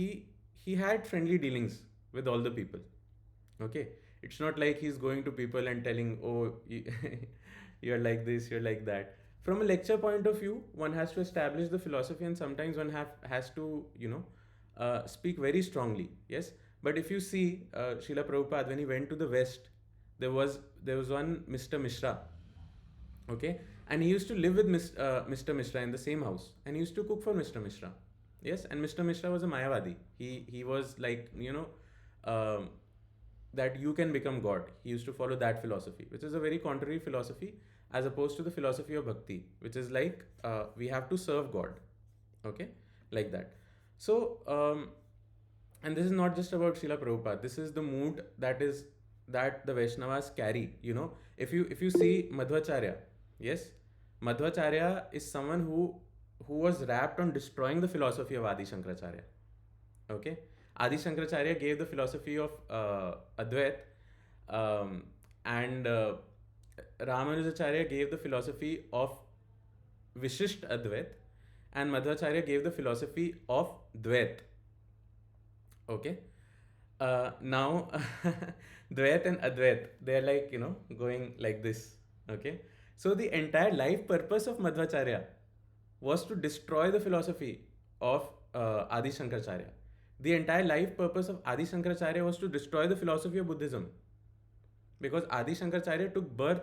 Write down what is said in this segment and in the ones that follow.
he he had friendly dealings with all the people. Okay, it's not like he's going to people and telling, oh, you're like this, you're like that. From a lecture point of view, one has to establish the philosophy, and sometimes one has to, speak very strongly. Yes, but if you see Srila Prabhupada, when he went to the West, there was one Mr. Mishra. Okay, and he used to live with Mr. Mishra in the same house, and he used to cook for Mr. Mishra. Yes, and Mr. Mishra was a Mayavadi. He was like, um, that you can become God. He used to follow that philosophy, which is a very contrary philosophy as opposed to the philosophy of bhakti, which is like, we have to serve God. Okay, like that. So, and this is not just about Srila Prabhupada. This is the mood that the Vaishnavas carry. If you see Madhvacharya, yes, Madhvacharya is someone who was rapt on destroying the philosophy of Adi Shankaracharya. Okay, Adi Shankaracharya gave the philosophy of Advait, and Ramanujacharya gave the philosophy of Vishisht Advait, and Madhvacharya gave the philosophy of Dvait. Okay. Now, Dvait and Advait, they're like, going like this. Okay. So the entire life purpose of Madhvacharya was to destroy the philosophy of Adi Shankaracharya. The entire life purpose of Adi Shankaracharya was to destroy the philosophy of Buddhism, because Adi Shankaracharya took birth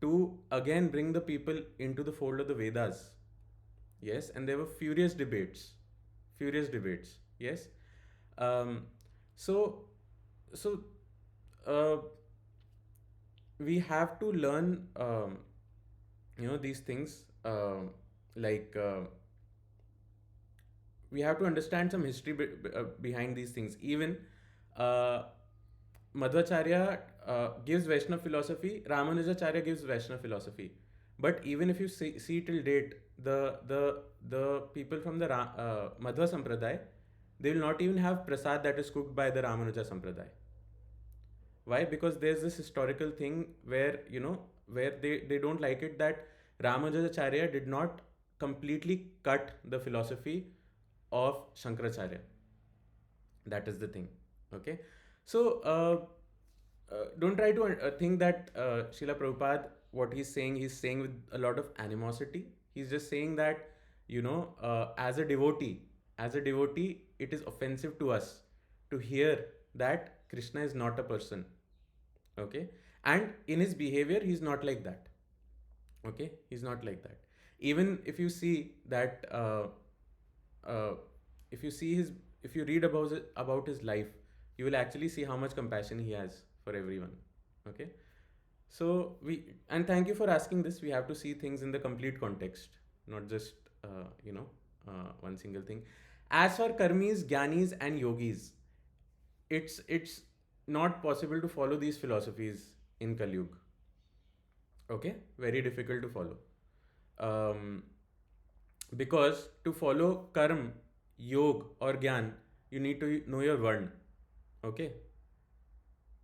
to again bring the people into the fold of the Vedas. Yes, and there were furious debates. Yes, um, so so uh, we have to learn, these things, like, we have to understand some history behind these things. Even uh, Madhvacharya gives Vaishnava philosophy, Ramanujacharya gives Vaishnava philosophy. But even if you see till date, the people from the Madhva Sampradaya, they will not even have prasad that is cooked by the Ramanuja Sampradaya. Why? Because there's this historical thing where, where they don't like it that Ramanujacharya did not completely cut the philosophy of Shankaracharya. That is the thing. Okay. So, don't try to think that Srila Prabhupada, what he's saying with a lot of animosity. He's just saying that, as a devotee, it is offensive to us to hear that Krishna is not a person. Okay. And in his behavior, he's not like that. Okay. He's not like that. Even if you see that, uh, if you see his if you read about his life, you will actually see how much compassion he has for everyone. Okay. So we and thank you for asking this. We have to see things in the complete context, not just, one single thing. As for karmis, gyanis, and yogis, it's not possible to follow these philosophies in Kali Yuga. Okay, very difficult to follow. Um, because to follow karm, yog, or gyan, you need to know your varn. Okay,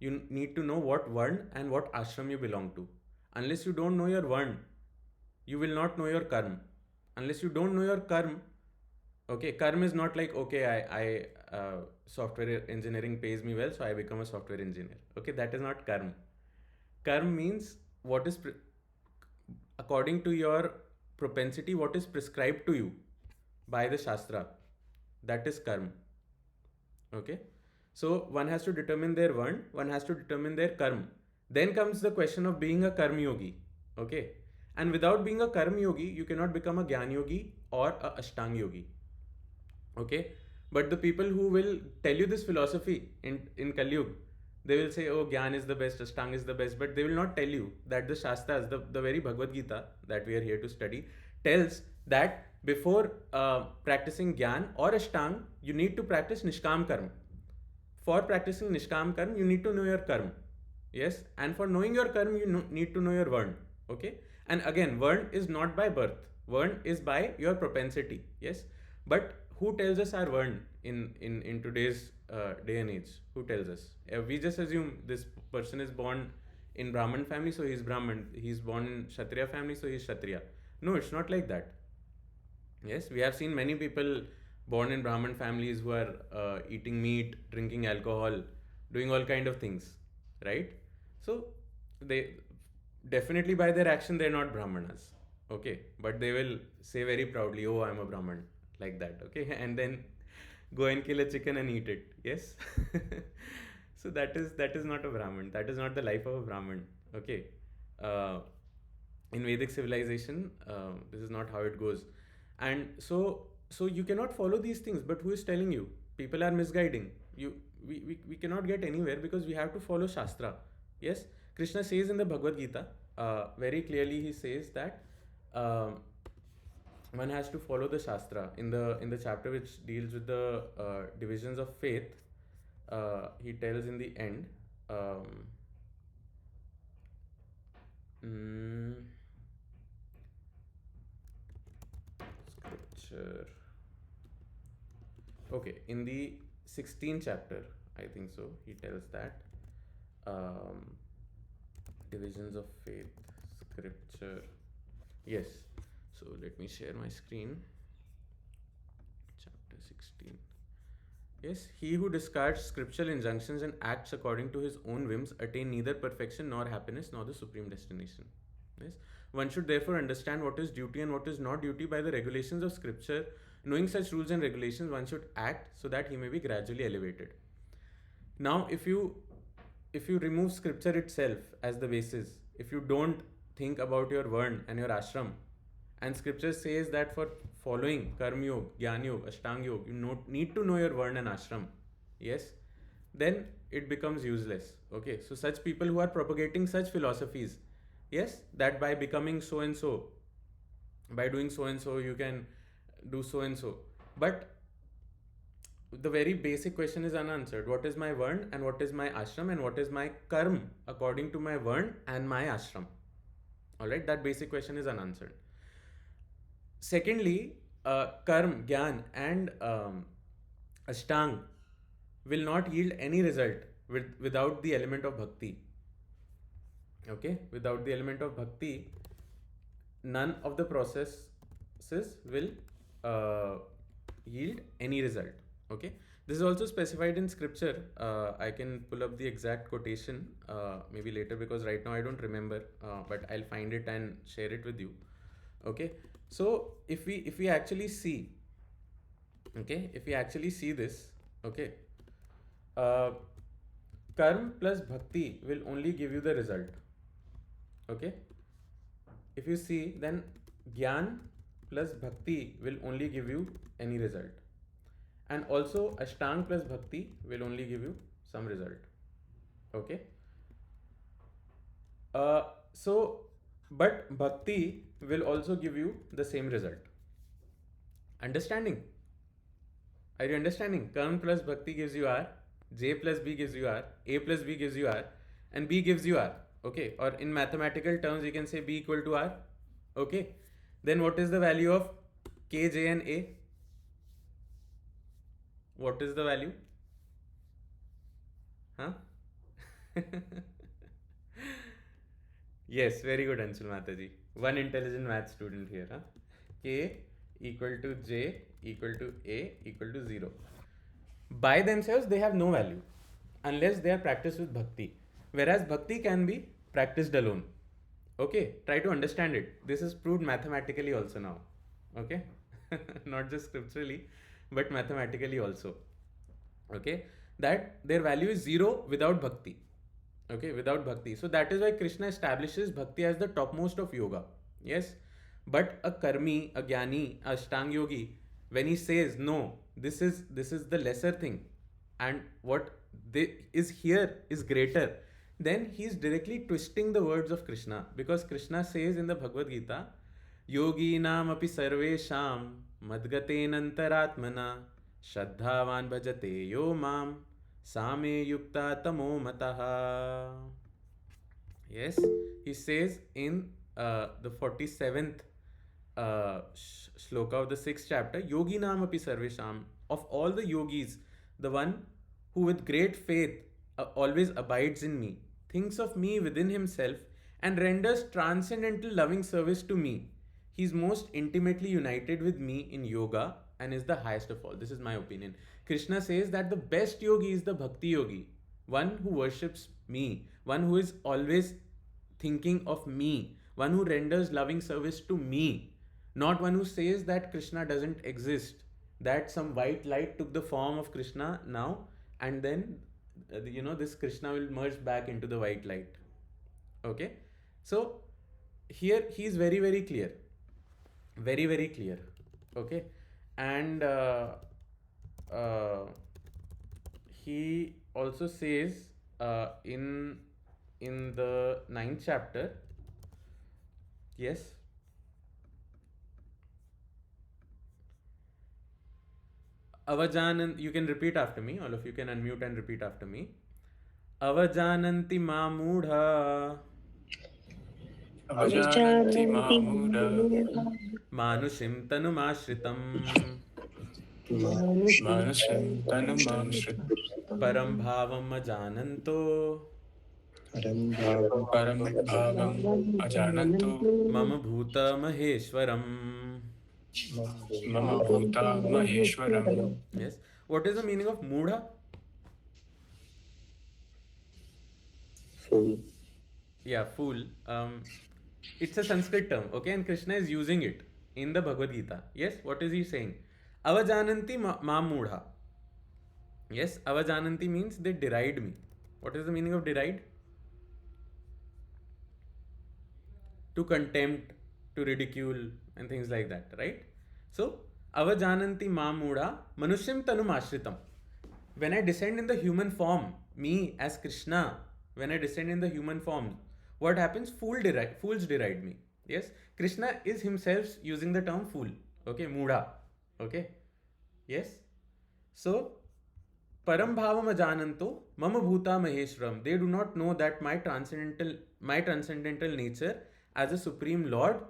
you need to know what varn and what ashram you belong to. Unless you don't know your varn, you will not know your karm. Unless you don't know your karm, okay, karm is not like, okay, I software engineering pays me well, so I become a software engineer. Okay, that is not karm. Karm means what is according to your propensity, what is prescribed to you by the shastra. That is karma. Okay. So one has to determine their varn, one has to determine their karma. Then comes the question of being a karma yogi. Okay. And without being a karma yogi, you cannot become a gyan yogi or a ashtang yogi. Okay. But the people who will tell you this philosophy in Kali Yuga, they will say, oh, Gyan is the best, Ashtang is the best, but they will not tell you that the Shastras, the very Bhagavad Gita that we are here to study, tells that before practicing Gyan or Ashtang, you need to practice Nishkam Karma. For practicing Nishkam Karma, you need to know your Karma. Yes, and for knowing your Karma, you need to know your Varn. Okay, and again, Varn is not by birth, Varn is by your propensity. Yes, but who tells us our Varn in today's day and age? Who tells us? We just assume this person is born in Brahman family, so he's Brahman. He's born in Kshatriya family, so he's Kshatriya. No, it's not like that. Yes, we have seen many people born in Brahmin families who are eating meat, drinking alcohol, doing all kind of things, right? So they definitely by their action they're not Brahmanas, okay, but they will say very proudly, "Oh, I'm a Brahman," like that, okay, and then go and kill a chicken and eat it. Yes. So that is not a Brahmin. That is not the life of a Brahmin. Okay. Uh, in Vedic civilization, this is not how it goes, and so you cannot follow these things. But who is telling you? People are misguiding you. We cannot get anywhere because we have to follow Shastra. Yes, Krishna says in the Bhagavad Gita very clearly. He says that. One has to follow the Shastra in the chapter which deals with the divisions of faith. He tells in the end, um, mm, scripture. Okay, in the 16th chapter, I think so. He tells that um, divisions of faith, scripture. Yes. So let me share my screen. Chapter 16. Yes, he who discards scriptural injunctions and acts according to his own whims attain neither perfection nor happiness nor the supreme destination. Yes, one should therefore understand what is duty and what is not duty by the regulations of scripture. Knowing such rules and regulations, one should act so that he may be gradually elevated. Now, if you remove scripture itself as the basis, if you don't think about your varn and your ashram, and scripture says that for following karma yoga, jnana yoga, ashtanga yoga, you need to know your varn and ashram. Yes, then it becomes useless. Okay, so such people who are propagating such philosophies, yes, that by becoming so and so, by doing so and so, you can do so and so, but the very basic question is unanswered. What is my varn and what is my ashram and what is my karma according to my varn and my ashram? All right, that basic question is unanswered. Secondly, karma, gyan, and ashtang will not yield any result without the element of bhakti. Okay, without the element of bhakti, none of the processes will yield any result. Okay, this is also specified in scripture. I can pull up the exact quotation maybe later because right now I don't remember, but I'll find it and share it with you. Okay, so if we actually see, okay, if we actually see this, okay, uh, karma plus bhakti will only give you the result. Okay, if you see, then gyan plus bhakti will only give you any result, and also ashtang plus bhakti will only give you some result. Okay, so but bhakti will also give you the same result. Understanding? Are you understanding? Karma plus bhakti gives you R, J plus B gives you R, A plus B gives you R, and B gives you R. Okay, or in mathematical terms, you can say B equal to R. Okay, then what is the value of K, J, and A? What is the value? Huh? Yes, very good, Anshul Mataji. One intelligent math student here. Huh? K equal to J equal to A equal to 0. By themselves, they have no value unless they are practiced with bhakti. Whereas bhakti can be practiced alone. Okay, try to understand it. This is proved mathematically also now. Okay, not just scripturally, but mathematically also. Okay, that their value is 0 without bhakti. Okay, without bhakti. So that is why Krishna establishes bhakti as the topmost of yoga. Yes, but a karmi, a jnani, a ashtang yogi, when he says no, this is the lesser thing, and what is here is greater, then he is directly twisting the words of Krishna, because Krishna says in the Bhagavad Gita, yogi nam api sarvesham madgatenantaratmana shraddhavan bhajate yo mam same yukta tamo mataha. Yes, he says in the 47th shloka of the 6th chapter, yogi nam api sarvesham, of all the yogis, the one who with great faith always abides in me, thinks of me within himself, and renders transcendental loving service to me. He is most intimately united with me in yoga and is the highest of all. This is my opinion. Krishna says that the best yogi is the bhakti yogi, one who worships me, one who is always thinking of me, one who renders loving service to me, not one who says that Krishna doesn't exist, that some white light took the form of Krishna now, and then this Krishna will merge back into the white light. Okay, so here he is very very clear, very very clear. Okay, and uh, he also says in the ninth chapter. Yes. Avajanan, you can repeat after me. All of you can unmute and repeat after me. Avajananti mamudha Avajananti Mamuda manushim tanumashritam Manusam Tanumam Shrit param bhavam ajananto Param Bhavam Ajananto mama bhuta maheshwaram. Mama Bhuta Maheshwaram. Yes. What is the meaning of mudha? Fool. Yeah, fool. It's a Sanskrit term, okay, and Krishna is using it in the Bhagavad Gita. Yes, what is he saying? Avajananti ma mudha. Yes, avajananti means they deride me. What is the meaning of deride? To contempt, to ridicule, and things like that, right? So, avajananti ma mudha manushim tanum ashritam. When I descend in the human form, me as Krishna, when I descend in the human form, what happens? Fools deride me. Yes, Krishna is himself using the term fool. Okay, mudha. Okay, yes. So, param bhavam ajananto mama bhuta maheshwaram. They do not know that my transcendental nature as a supreme lord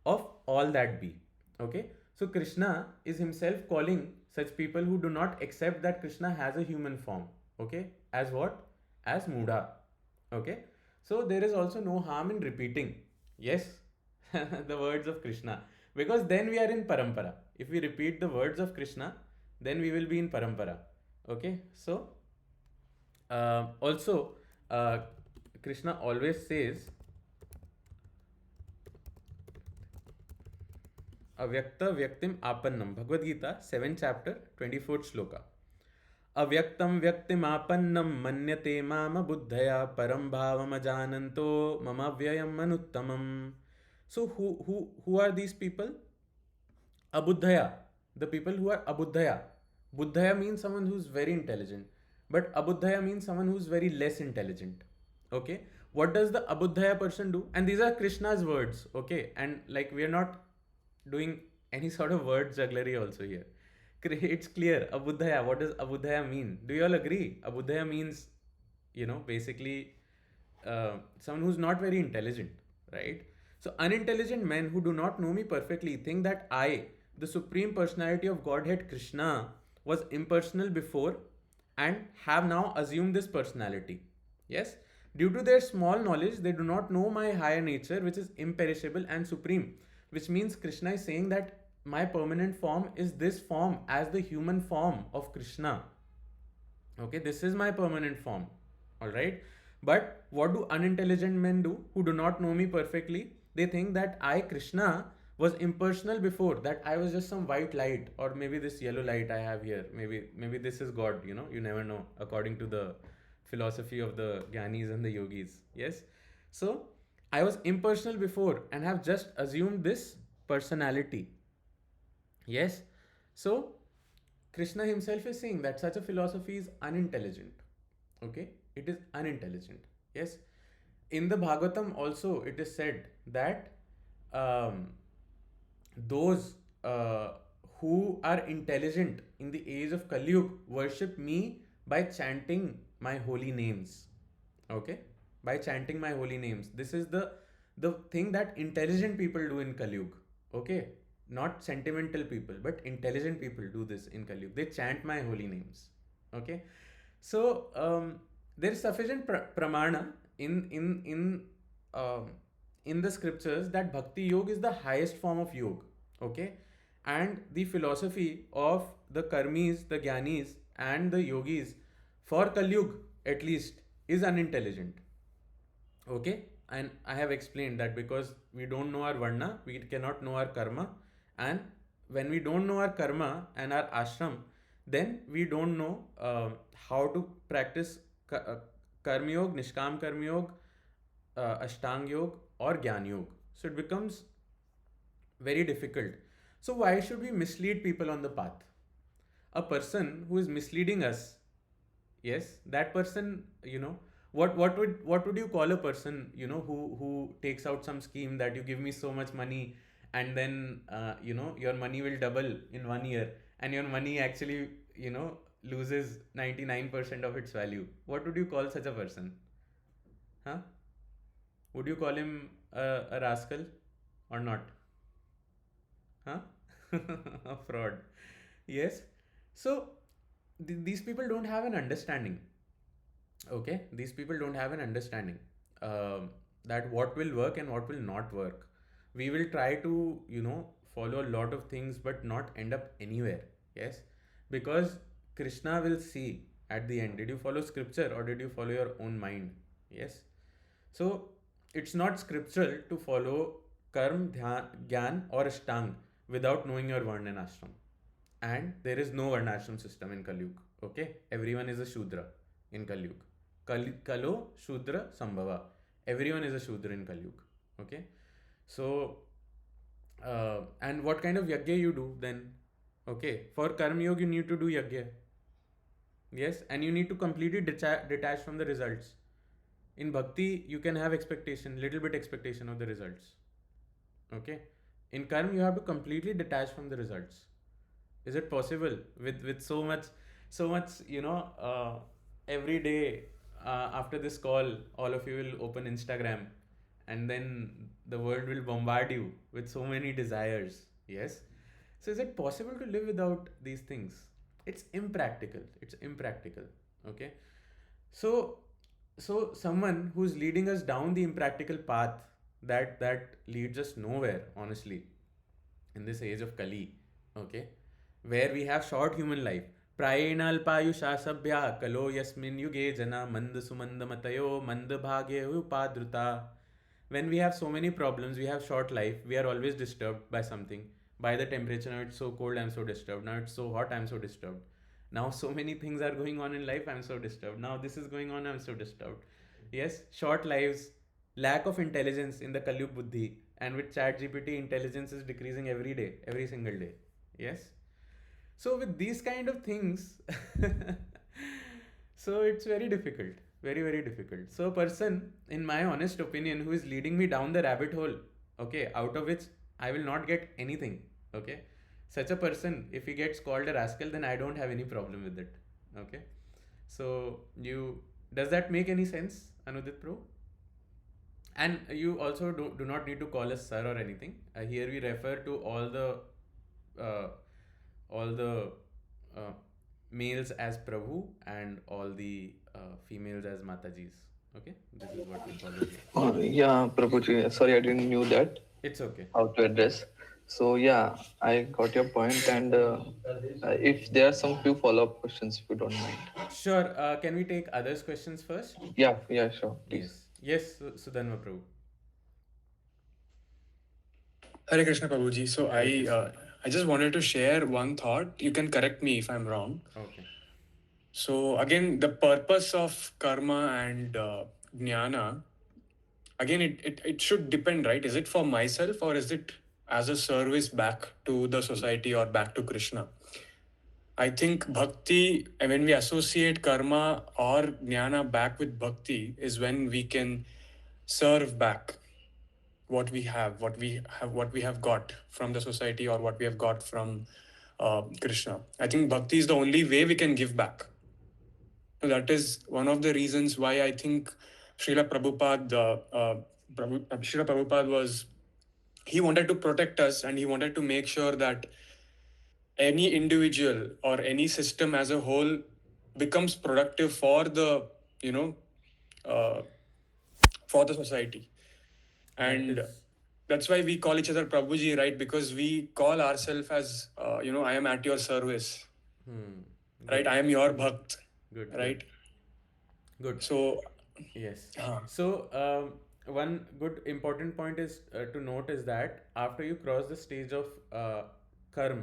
of all that be. Okay, so Krishna is himself calling such people who do not accept that Krishna has a human form. Okay, as what? As mudha. Okay, so there is also no harm in repeating, yes, the words of Krishna, because then we are in parampara. If we repeat the words of Krishna, then we will be in parampara. Okay, so also Krishna always says avyakta vyaktim apannam. Bhagavad Gita 7th chapter 24th shloka. अव्यक्तं व्यक्तिमापन्नं मन्यते माम बुद्धया परम भावमजानन्तो ममाव्ययम् अनुत्तमम्. So who are these people? Abuddhaya. The people who are Abuddhaya. Buddhaya means someone who's very intelligent, but Abuddhaya means someone who's very less intelligent. Okay, what does the Abuddhaya person do? And these are Krishna's words. Okay, and like we are not doing any sort of word jugglery also here. It's clear. Abuddhaya. What does Abuddhaya mean? Do you all agree? Abuddhaya means, basically someone who's not very intelligent, right? So, unintelligent men who do not know me perfectly think that I, the Supreme Personality of Godhead Krishna, was impersonal before and have now assumed this personality. Yes? Due to their small knowledge, they do not know my higher nature, which is imperishable and supreme. Which means Krishna is saying that my permanent form is this form as the human form of Krishna. Okay, this is my permanent form. Alright. But what do unintelligent men do who do not know me perfectly? They think that I, Krishna, was impersonal before, that I was just some white light, or maybe this yellow light I have here. Maybe this is God, you never know, according to the philosophy of the Gyanis and the Yogis. Yes. So I was impersonal before and have just assumed this personality. Yes. So Krishna himself is saying that such a philosophy is unintelligent. Okay, it is unintelligent. Yes. In the Bhagavatam also it is said that um, those who are intelligent in the age of Kali Yuga worship me by chanting my holy names. Okay, by chanting my holy names. This is the thing that intelligent people do in Kali Yuga. Okay, not sentimental people, but intelligent people do this in Kali Yuga. They chant my holy names. Okay, so there is sufficient pramana in the scriptures that bhakti yoga is the highest form of yoga. Okay, And the philosophy of the karmis, the gyanis, and the yogis, for Kalyug at least, is unintelligent. Okay, and I have explained that because we don't know our varna, we cannot know our karma, and when we don't know our karma and our ashram, then we don't know how to practice karma yoga, nishkam karma yoga, ashtang yoga, or gyan yoga. So it becomes very difficult. So why should we mislead people on the path? A person who is misleading us, yes, that person, what would you call a person, who takes out some scheme that you give me so much money, and then your money will double in 1 year, and your money actually loses 99% of its value. What would you call such a person? Huh? Would you call him a rascal or not? Huh? A fraud. Yes. So these people don't have an understanding. Okay, these people don't have an understanding that what will work and what will not work. We will try to follow a lot of things but not end up anywhere. Yes, because Krishna will see at the end, did you follow scripture or did you follow your own mind? Yes. So it's not scriptural to follow karm, gyan, or ashtang without knowing your varna and ashram. And there is no varnashram system in Kalyug. Okay, everyone is a Shudra in Kalyug. Kalo Shudra Sambhava. Everyone is a Shudra in Kalyug. Okay, so and what kind of yagya you do then? Okay, for Karma Yoga you need to do yagya. Yes, and you need to completely detach from the results. In Bhakti, you can have expectation, little bit expectation of the results. Okay, in Karma, you have to completely detach from the results. Is it possible with so much every day after this call, all of you will open Instagram, and then the world will bombard you with so many desires. Yes. So is it possible to live without these things? It's impractical. It's impractical. Okay. So someone who's leading us down the impractical path that leads us nowhere, honestly, in this age of Kali, okay, where we have short human life. Prayenalpayusha sabhya kalo yasmin yuge jana mand sumand matayo mand bhagye upadruta. When we have so many problems, we have short life, we are always disturbed by something. By the temperature, now it's so cold, I'm so disturbed. Now it's so hot, I'm so disturbed. Now so many things are going on in life, I'm so disturbed. Now this is going on, I'm so disturbed. Yes, short lives, lack of intelligence in the Kalyug Buddhi, and with Chat GPT, intelligence is decreasing every day, every single day. Yes. So with these kind of things, so it's very difficult, very very difficult. So a person, in my honest opinion, who is leading me down the rabbit hole, okay, out of which I will not get anything, okay, such a person, if he gets called a rascal, then I don't have any problem with it. Okay. So you, does that make any sense, Anudit Pro? And you also do not need to call us sir or anything. Here we refer to uh, all the uh, males as Prabhu and all the females as Matajis. Okay, this is what we follow here. Yeah, Prabhuji, sorry, I didn't knew that It's okay. how to address. So yeah, I got your point, and if there are some few follow-up questions, if you don't mind. Sure. Can we take others' questions first? Yeah, sure, please. Yes, Sudhanva Prabhu. Hare Krishna Prabhuji. So I just wanted to share one thought. You can correct me if I'm wrong. Okay. So again, the purpose of karma and jnana, again, it should depend, right? Is it for myself or is it as a service back to the society or back to Krishna? I think bhakti, and when we associate karma or jnana back with bhakti, is when we can serve back what we have, what we have got from the society or what we have got from Krishna. I think bhakti is the only way we can give back. So that is one of the reasons why I think Srila Prabhupada, Srila Prabhupada he wanted to protect us and he wanted to make sure that any individual or any system as a whole becomes productive for the, for the society. And that's why we call each other Prabhuji, right? Because we call ourselves as, I am at your service, Hmm. right? Good. I am your bhakt, Good. Good. right? Good. So, Yes. uh, So, one good important point is to note is that after you cross the stage of karm,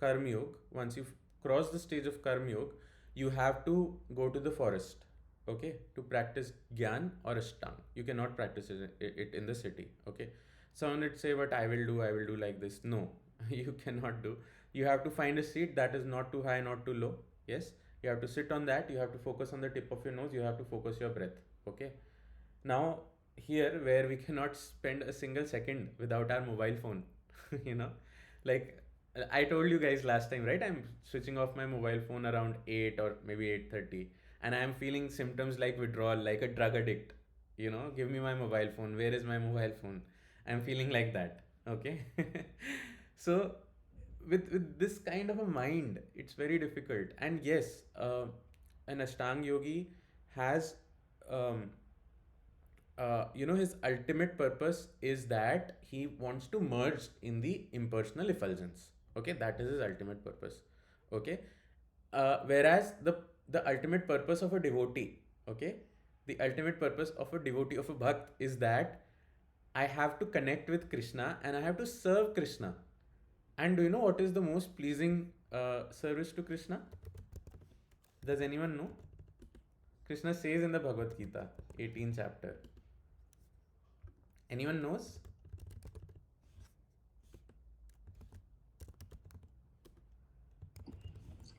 karm yog, once you cross the stage of karm yog, you have to go to the forest, okay, to practice gyan or ashtang. You cannot practice it in the city, okay. Someone would say, "But I will do like this." No, you cannot do. You have to find a seat that is not too high, not too low. Yes, you have to sit on that. You have to focus on the tip of your nose. You have to focus your breath. Okay. Now, here where we cannot spend a single second without our mobile phone, you know, like I told you guys last time, right? I'm switching off my mobile phone around 8 or maybe 8:30, and I am feeling symptoms like withdrawal, like a drug addict. You know, give me my mobile phone. Where is my mobile phone? I'm feeling like that. Okay. So with this kind of a mind, it's very difficult. And yes, an Ashtang yogi has um, his ultimate purpose is that he wants to merge in the impersonal effulgence. Okay, that is his ultimate purpose. Okay, whereas the ultimate purpose of a devotee, okay, the ultimate purpose of a devotee of a bhakt is that I have to connect with Krishna and I have to serve Krishna. And do you know what is the most pleasing service to Krishna? Does anyone know? Krishna says in the Bhagavad Gita, 18th chapter. Anyone knows?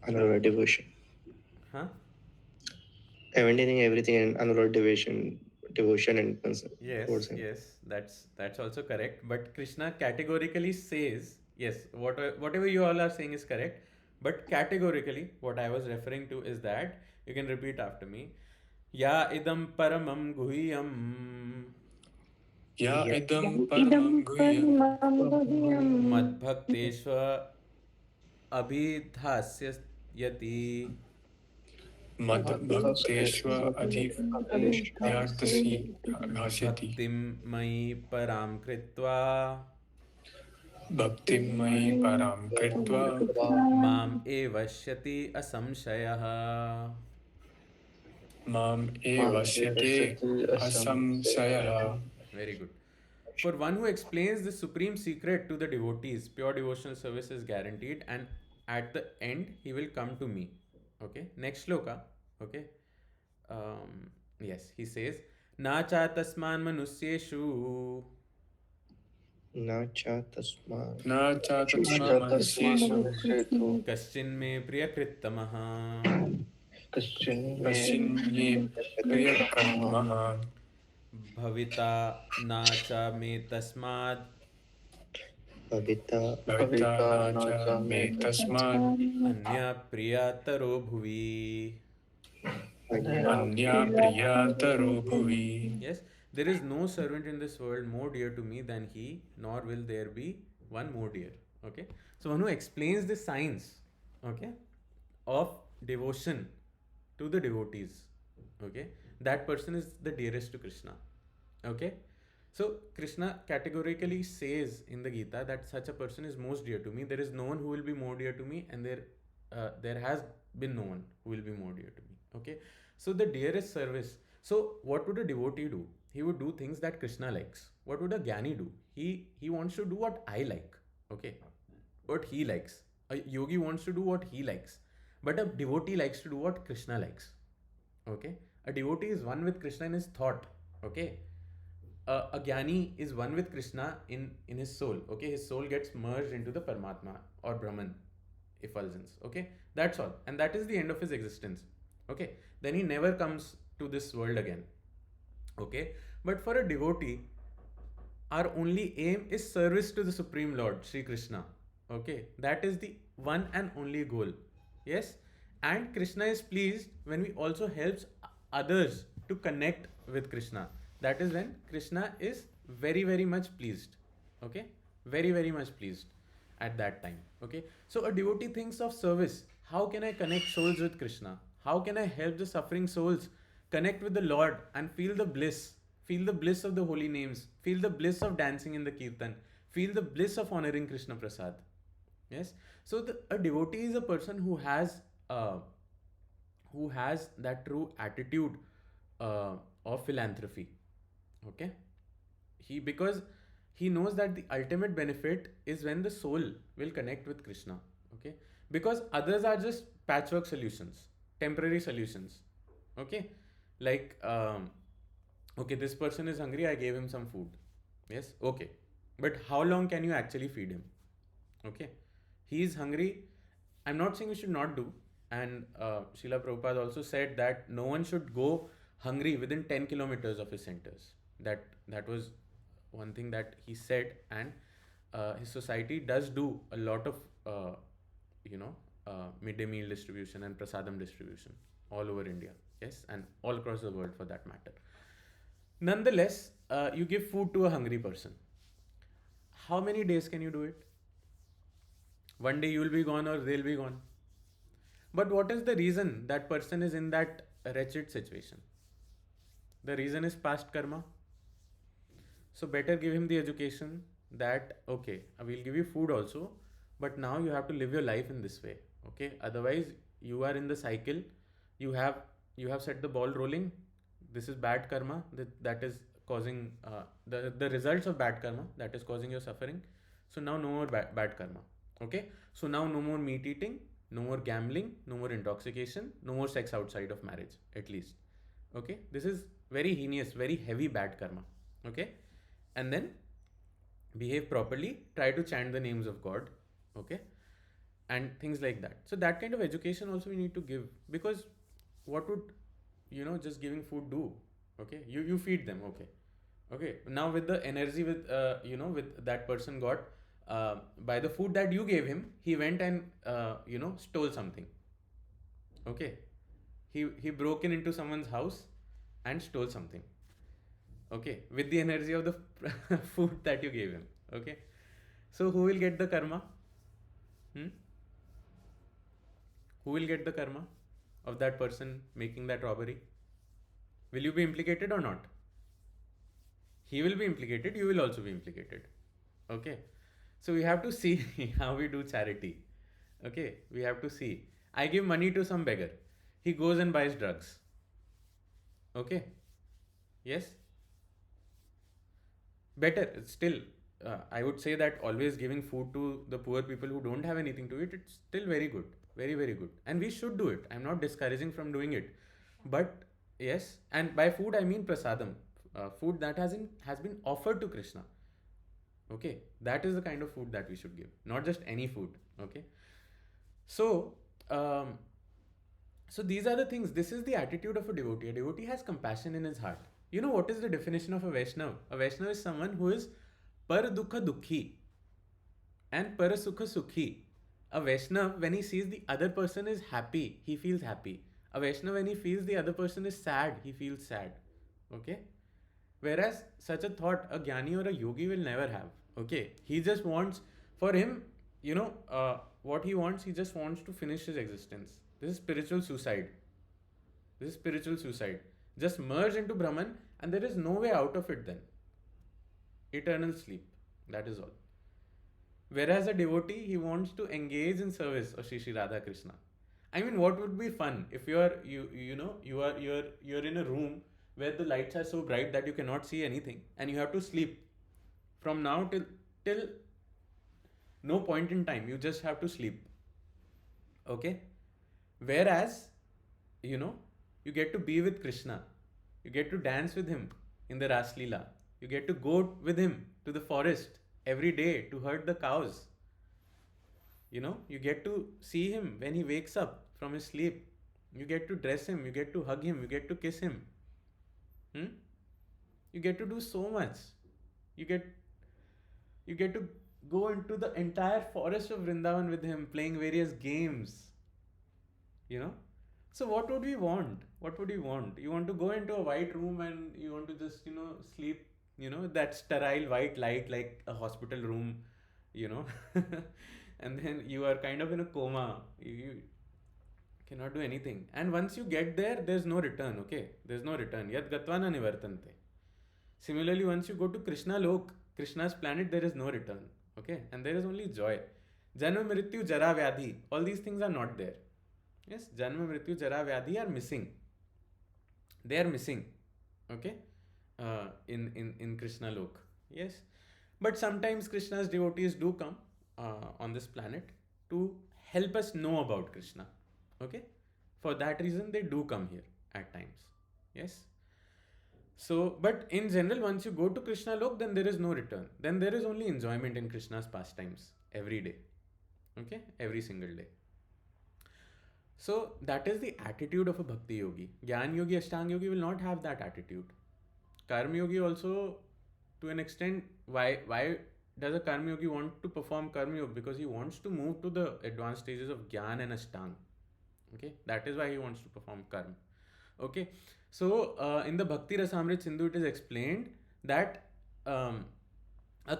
Anurag devotion. Huh? Abandoning everything and Anurag devotion and Yes, towards him. yes, that's also correct. But Krishna categorically says, yes, whatever you all are saying is correct. But categorically, what I was referring to is that you can repeat after me. Ya idam paramam guhyam ya Yeah. idam Idam paramam guhyam paramam guhyam madbhakteshva abhidhasyati mad bhakteshva adhyartasi adhyartasi bhasyati bhaktim mai param kritva bhaktim mai param kritva mam evashyati asamshayah. mam evasyate asamsayah. Very good. For one who explains the supreme secret to the devotees, pure devotional service is guaranteed, and at the end, he will come to me. Okay, next shloka. Okay, yes, he says, Na cha tasman manusyeshu Na cha tasma. Na cha tatsma manusyeshu kaschin me priyakrittamaha kashin ye priyakatmaha bhavita na cha me tasmad Bhavita bhavita na cha me tasmad anya priyataro bhuvi. anya priyataro bhuvi. Yes, there is no servant in this world more dear to me than he, nor will there be one more dear. Okay, so one who explains the science, okay, of devotion to the devotees, okay, that person is the dearest to Krishna. Okay, so Krishna categorically says in the Gita that such a person is most dear to me. There is no one who will be more dear to me, and there has been no one who will be more dear to me. Okay, so the dearest service. So what would a devotee do? He would do things that Krishna likes. What would a jnani do? He wants to do what I like. Okay, what he likes. A yogi wants to do what he likes, but a devotee likes to do what Krishna likes. Okay, a devotee is one with Krishna in his thought. Okay, a jnani is one with Krishna in his soul. Okay, his soul gets merged into the Paramatma or Brahman effulgence. Okay, that's all, and that is the end of his existence. Okay, then he never comes to this world again. Okay, but for a devotee, our only aim is service to the Supreme Lord, Sri Krishna. Okay, that is the one and only goal. Yes, and Krishna is pleased when we also helps others to connect with Krishna. That is when Krishna is very much pleased. Okay, very much pleased at that time. Okay, so a devotee thinks of service. How can I connect souls with Krishna? How can I help the suffering souls connect with the Lord and feel the bliss Feel the bliss of the holy names. Feel the bliss of dancing in the kirtan. Feel the bliss of honoring Krishna Prasad. Yes. So a devotee is a person who has that true attitude of philanthropy. Okay. Because he knows that the ultimate benefit is when the soul will connect with Krishna. Okay. Because others are just patchwork solutions, temporary solutions. Okay. Like okay, this person is hungry, I gave him some food. Yes, okay. But how long can you actually feed him? Okay. He is hungry. I'm not saying you should not do. And Srila Prabhupada also said that no one should go hungry within 10 kilometers of his centers. That was one thing that he said. And his society does do a lot of, midday meal distribution and prasadam distribution all over India. Yes, and all across the world for that matter. Nonetheless, you give food to a hungry person. How many days can you do it? One day you will be gone or they'll be gone. But what is the reason that person is in that wretched situation? The reason is past karma. So better give him the education that, okay, I will give you food also, but now you have to live your life in this way. Okay, otherwise you are in the cycle. You have set the ball rolling. This is bad karma that is causing the results of bad karma that is causing your suffering. So now no more bad karma. Okay, so now no more meat eating, no more gambling, no more intoxication, no more sex outside of marriage, at least. Okay, this is very heinous, very heavy bad karma. Okay, and then behave properly, try to chant the names of God. Okay, and things like that. So that kind of education also we need to give, because what would just giving food do? Okay, you feed them. Okay, now with the energy with that person got by the food that you gave him, he went and stole something. Okay, he broke into someone's house and stole something. Okay, with the energy of the food that you gave him. Okay, so who will get the karma? Who will get the karma of that person making that robbery? Will you be implicated or not? He will be implicated, you will also be implicated. Okay, so we have to see how we do charity. Okay, we have to see. I give money to some beggar, he goes and buys drugs. Okay, yes, better still. I would say that always giving food to the poor people who don't have anything to eat, it's still very good, very, very good. And we should do it. I'm not discouraging from doing it. But yes, and by food I mean prasadam, food that has been offered to Krishna. Okay, that is the kind of food that we should give, not just any food. Okay, so so these are the things. This is the attitude of a devotee. A devotee has compassion in his heart. You know what is the definition of a Vaishnav? A Vaishnav is someone who is par dukha dukhi and par sukha sukhi. A Vaishnav, when he sees the other person is happy, he feels happy. A Vaishnav, when he feels the other person is sad, he feels sad. Okay? Whereas such a thought a Jnani or a Yogi will never have. Okay? He just wants, for him, what he wants, he just wants to finish his existence. This is spiritual suicide. This is spiritual suicide. Just merge into Brahman and there is no way out of it then. Eternal sleep. That is all. Whereas a devotee, he wants to engage in service of Shri Radha Krishna. I mean, what would be fun if you're in a room where the lights are so bright that you cannot see anything and you have to sleep from now till no point in time. You just have to sleep. Okay? Whereas, you get to be with Krishna. You get to dance with him in the Ras Leela. You get to go with him to the forest every day to herd the cows. You get to see him when he wakes up from his sleep. You get to dress him, you get to hug him, you get to kiss him. You get to do so much. You get to go into the entire forest of Vrindavan with him, playing various games. So what would we want? What would you want? You want to go into a white room and you want to just, sleep, that sterile white light like a hospital room, and then you are kind of in a coma. You cannot do anything. And once you get there, there's no return, okay? There's no return. Yad gatvana nivartante. Similarly, once you go to Krishna Lok, Krishna's planet, there is no return. Okay, and there is only joy. Janma Mrityu Jara Vyadhi, all these things are not there. Yes, Janma Mrityu Jara Vyadhi are missing. They are missing. Okay, in Krishna Lok. Yes, but sometimes Krishna's devotees do come on this planet to help us know about Krishna. Okay, for that reason they do come here at times. Yes. So, but in general, once you go to Krishna Lok, then there is no return. Then there is only enjoyment in Krishna's pastimes every day. Okay, every single day. So that is the attitude of a bhakti yogi. Gyan yogi, Ashtanga yogi will not have that attitude. Karma yogi also, to an extent, why does a karma yogi want to perform karma yoga? Because he wants to move to the advanced stages of Gyan and Ashtanga. Okay, that is why he wants to perform karma. Okay, so in the Bhakti Rasamrit Sindhu, it is explained that a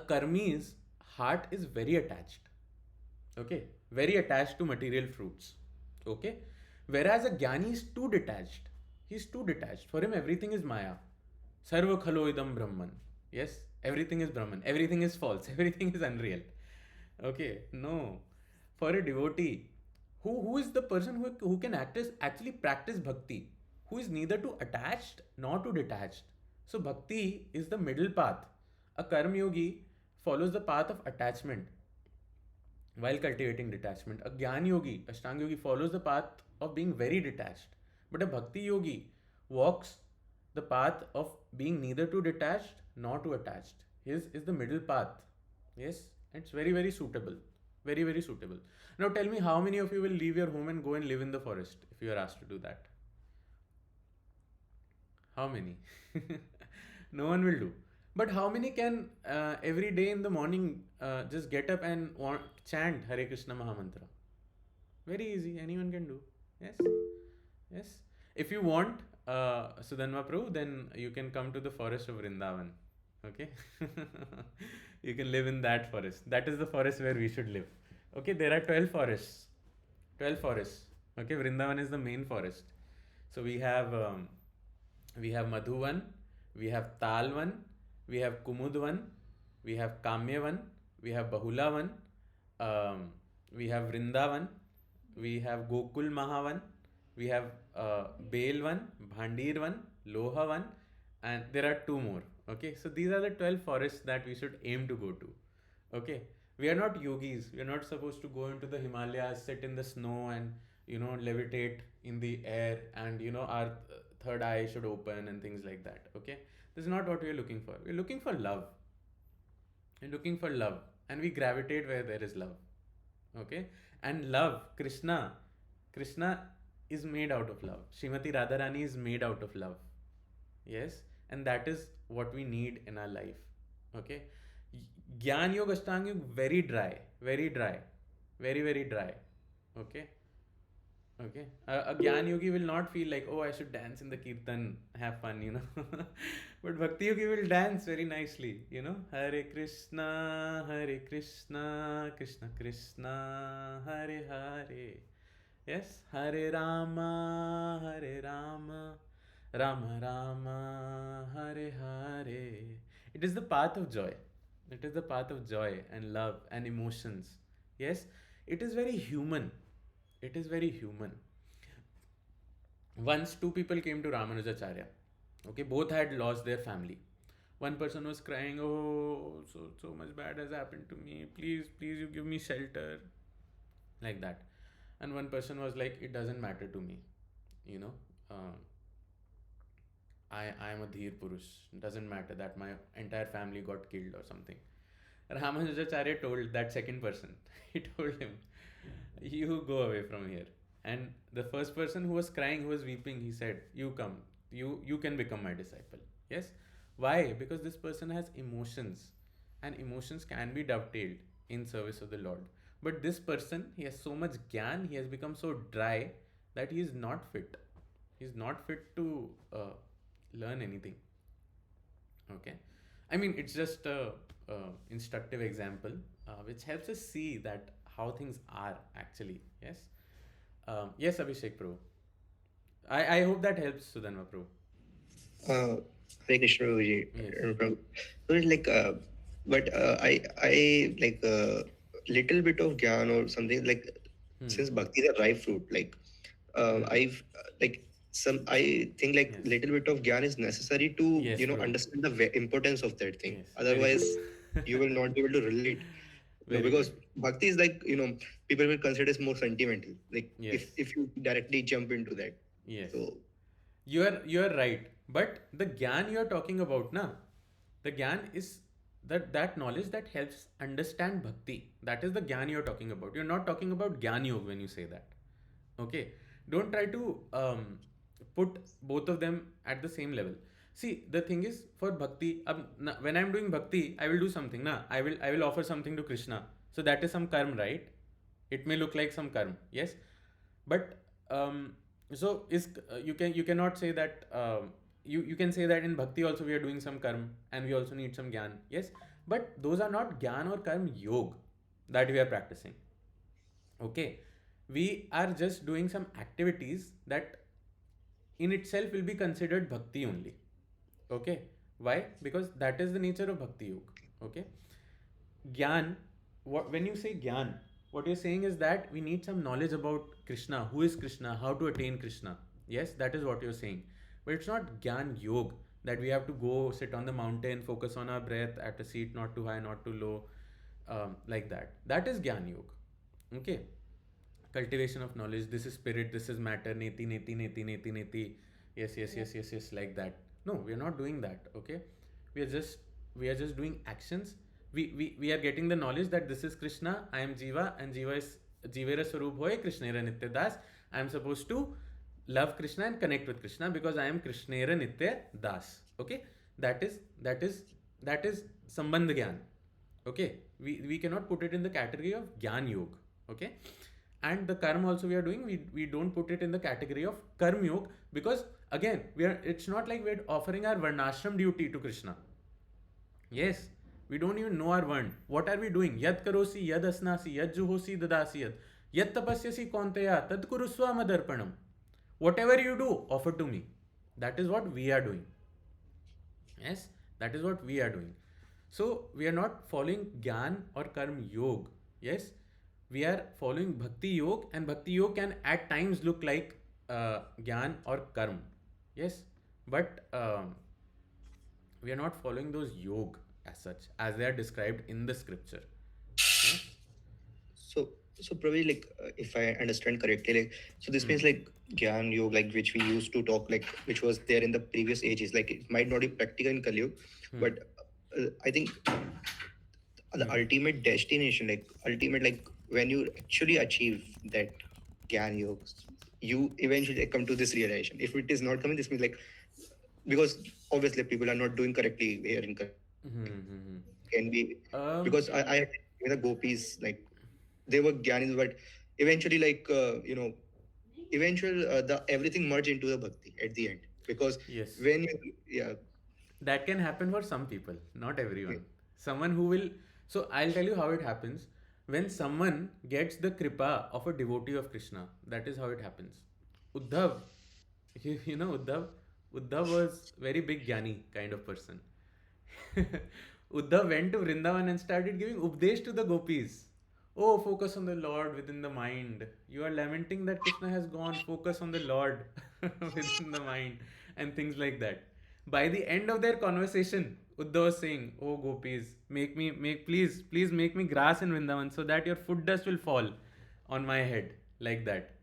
karmi's heart is very attached. Okay, very attached to material fruits. Okay, whereas a jnani is too detached. He's too detached. For him, everything is Maya. Sarva khalo idam Brahman. Yes, everything is Brahman. Everything is false. Everything is unreal. Okay, no. For a devotee, who is the person who can actually practice bhakti? Who is neither too attached nor too detached. So bhakti is the middle path. A karma yogi follows the path of attachment while cultivating detachment. A Gyan yogi, Ashtanga yogi follows the path of being very detached. But a Bhakti yogi walks the path of being neither too detached nor too attached. His is the middle path. Yes, it's very, very suitable. Very, very suitable. Now tell me, how many of you will leave your home and go and live in the forest if you are asked to do that? How many? No one will do. But how many can every day in the morning just get up and chant Hare Krishna Mahamantra? Very easy. Anyone can do. Yes. Yes. If you want, Sudhanva Prabhu, then you can come to the forest of Vrindavan. Okay. You can live in that forest. That is the forest where we should live. Okay. There are 12 forests. 12 forests. Okay. Vrindavan is the main forest. So we have Madhuvan, we have Talvan, we have Kumudvan, we have Kamyavan, we have Bahulavan, we have Vrindavan, we have Gokul Mahavan, we have Belvan, Bhandirvan, Lohavan, and there are two more. Okay, so these are the 12 forests that we should aim to go to. Okay, we are not yogis. We are not supposed to go into the Himalayas, sit in the snow, and levitate in the air, and our third eye should open and things like that. Okay, this is not what we are looking for. We're looking for love. We're looking for love, and we gravitate where there is love. Okay, and love, Krishna is made out of love. Srimati Radharani is made out of love. Yes, and that is what we need in our life. Okay, Gyan Yoga, Ashtanga Yoga, very dry, very dry, very, very dry. Okay. Okay. A Gyan Yogi will not feel like, oh, I should dance in the Kirtan, have fun. But Bhakti Yogi will dance very nicely, Hare Krishna, Krishna Krishna, Hare Hare. Yes, Hare Rama, Rama Rama, Hare Hare. It is the path of joy. It is the path of joy and love and emotions. Yes, it is very human. It is very human. Once two people came to Ramanujacharya. Okay, both had lost their family. One person was crying, oh, so much bad has happened to me. Please, you give me shelter. Like that. And one person was like, it doesn't matter to me. I am a Dheer Purush. It doesn't matter that my entire family got killed or something. Ramanujacharya told that second person, he told him, you go away from here. And the first person who was crying, who was weeping, he said, you come, you can become my disciple. Yes. Why? Because this person has emotions, and emotions can be dovetailed in service of the Lord. But this person, he has so much gyan, he has become so dry that he is not fit. He is not fit to learn anything. Okay. I mean, it's just a instructive example which helps us see that how things are actually. Yes. Yes, Abhishek Prabhu. I hope that helps, Sudhanva Prabhu. Hare Krishna Prabhuji. Yes. So it's like, but I like little bit of gyan or something like, Hmm. since bhakti is a ripe fruit. Like, Hmm. I've like some. I think like Yes. little bit of gyan is necessary to Yes, bro. understand the importance of that thing. Yes. Very Otherwise, true. you will not be able to relate. Very Because true. bhakti is like, people will consider it more sentimental. Like Yes. if you directly jump into that. Yes. So You are right. But the gyan you are talking about, na, the gyan is that knowledge that helps understand bhakti. That is the gyan you're talking about. You're not talking about gyan yoga when you say that. Okay. Don't try to put both of them at the same level. See, the thing is for bhakti, when I'm doing bhakti, I will do something. Na, I will offer something to Krishna. So that is some karma, right? It may look like some karma, yes, but so is you cannot say that you can say that in bhakti also we are doing some karma and we also need some gyan, yes, but those are not gyan or karma yoga that we are practicing. Okay, we are just doing some activities that in itself will be considered bhakti only. Okay, why? Because that is the nature of bhakti yoga. Okay, gyan, when you say gyan, what you're saying is that we need some knowledge about Krishna, who is Krishna, how to attain Krishna. Yes, that is what you're saying. But it's not gyan yoga that we have to go sit on the mountain, focus on our breath at a seat not too high not too low, like that. That is gyan yoga. Okay, cultivation of knowledge, this is spirit, this is matter, neti neti neti neti neti, yes yes yes yes yes, like that. No, we are not doing that. Okay, we are just doing actions. We are getting the knowledge that this is Krishna, I am Jiva, and Jiva is Jivera Swarup hoy Krishnera Nitya Das. I am supposed to love Krishna and connect with Krishna because I am Krishnera Nitya Das. Okay, that is sambandh gyan. Okay, we cannot put it in the category of gyan yoga. Okay, and the karma also we are doing, we don't put it in the category of karma yoga, because again we are, it's not like we're offering our varnashram duty to Krishna. Yes, we don't even know our varn. What are we doing? Yad karosi yad asnasi yad juhosi dadasi yad tapasyasi kaunteya tad kurusva madarpanam. Whatever you do, offer to me. That is what we are doing. Yes, that is what we are doing. So we are not following Gyan or Karm Yog. Yes, we are following Bhakti Yog, and Bhakti Yog can at times look like Gyan or Karm. Yes, but we are not following those Yog as such, as they are described in the scripture. Yes. So, probably like, if I understand correctly, like, so this Hmm. means like Gyan Yoga, like which we used to talk, like which was there in the previous ages, like it might not be practical in Kali Yuga, Hmm. but I think the Hmm. ultimate destination, like ultimate, like when you actually achieve that Gyan Yoga, you eventually come to this realization. If it is not coming, this means like, because obviously people are not doing correctly here in Kali Yuga, Hmm. Hmm. Hmm. can be, Um. because I the gopis, like they were gyanis, but eventually like eventual the everything merge into the bhakti at the end, because Yes. when you, yeah, That can happen for some people, not yeah, everyone. Someone who will. So I'll tell you how it happens. When someone gets the kripa of a devotee of Krishna, that is how it happens. Uddhav, you know Uddhav? Uddhav was very big Gyani kind of person. Uddhav went to Vrindavan and started giving updesh to the gopis. Oh, focus on the Lord within the mind. You are lamenting that Krishna has gone. Focus on the Lord within the mind, and things like that. By the end of their conversation, Uddhav was saying, "Oh gopis, please make me grass in Vrindavan so that your foot dust will fall on my head like that."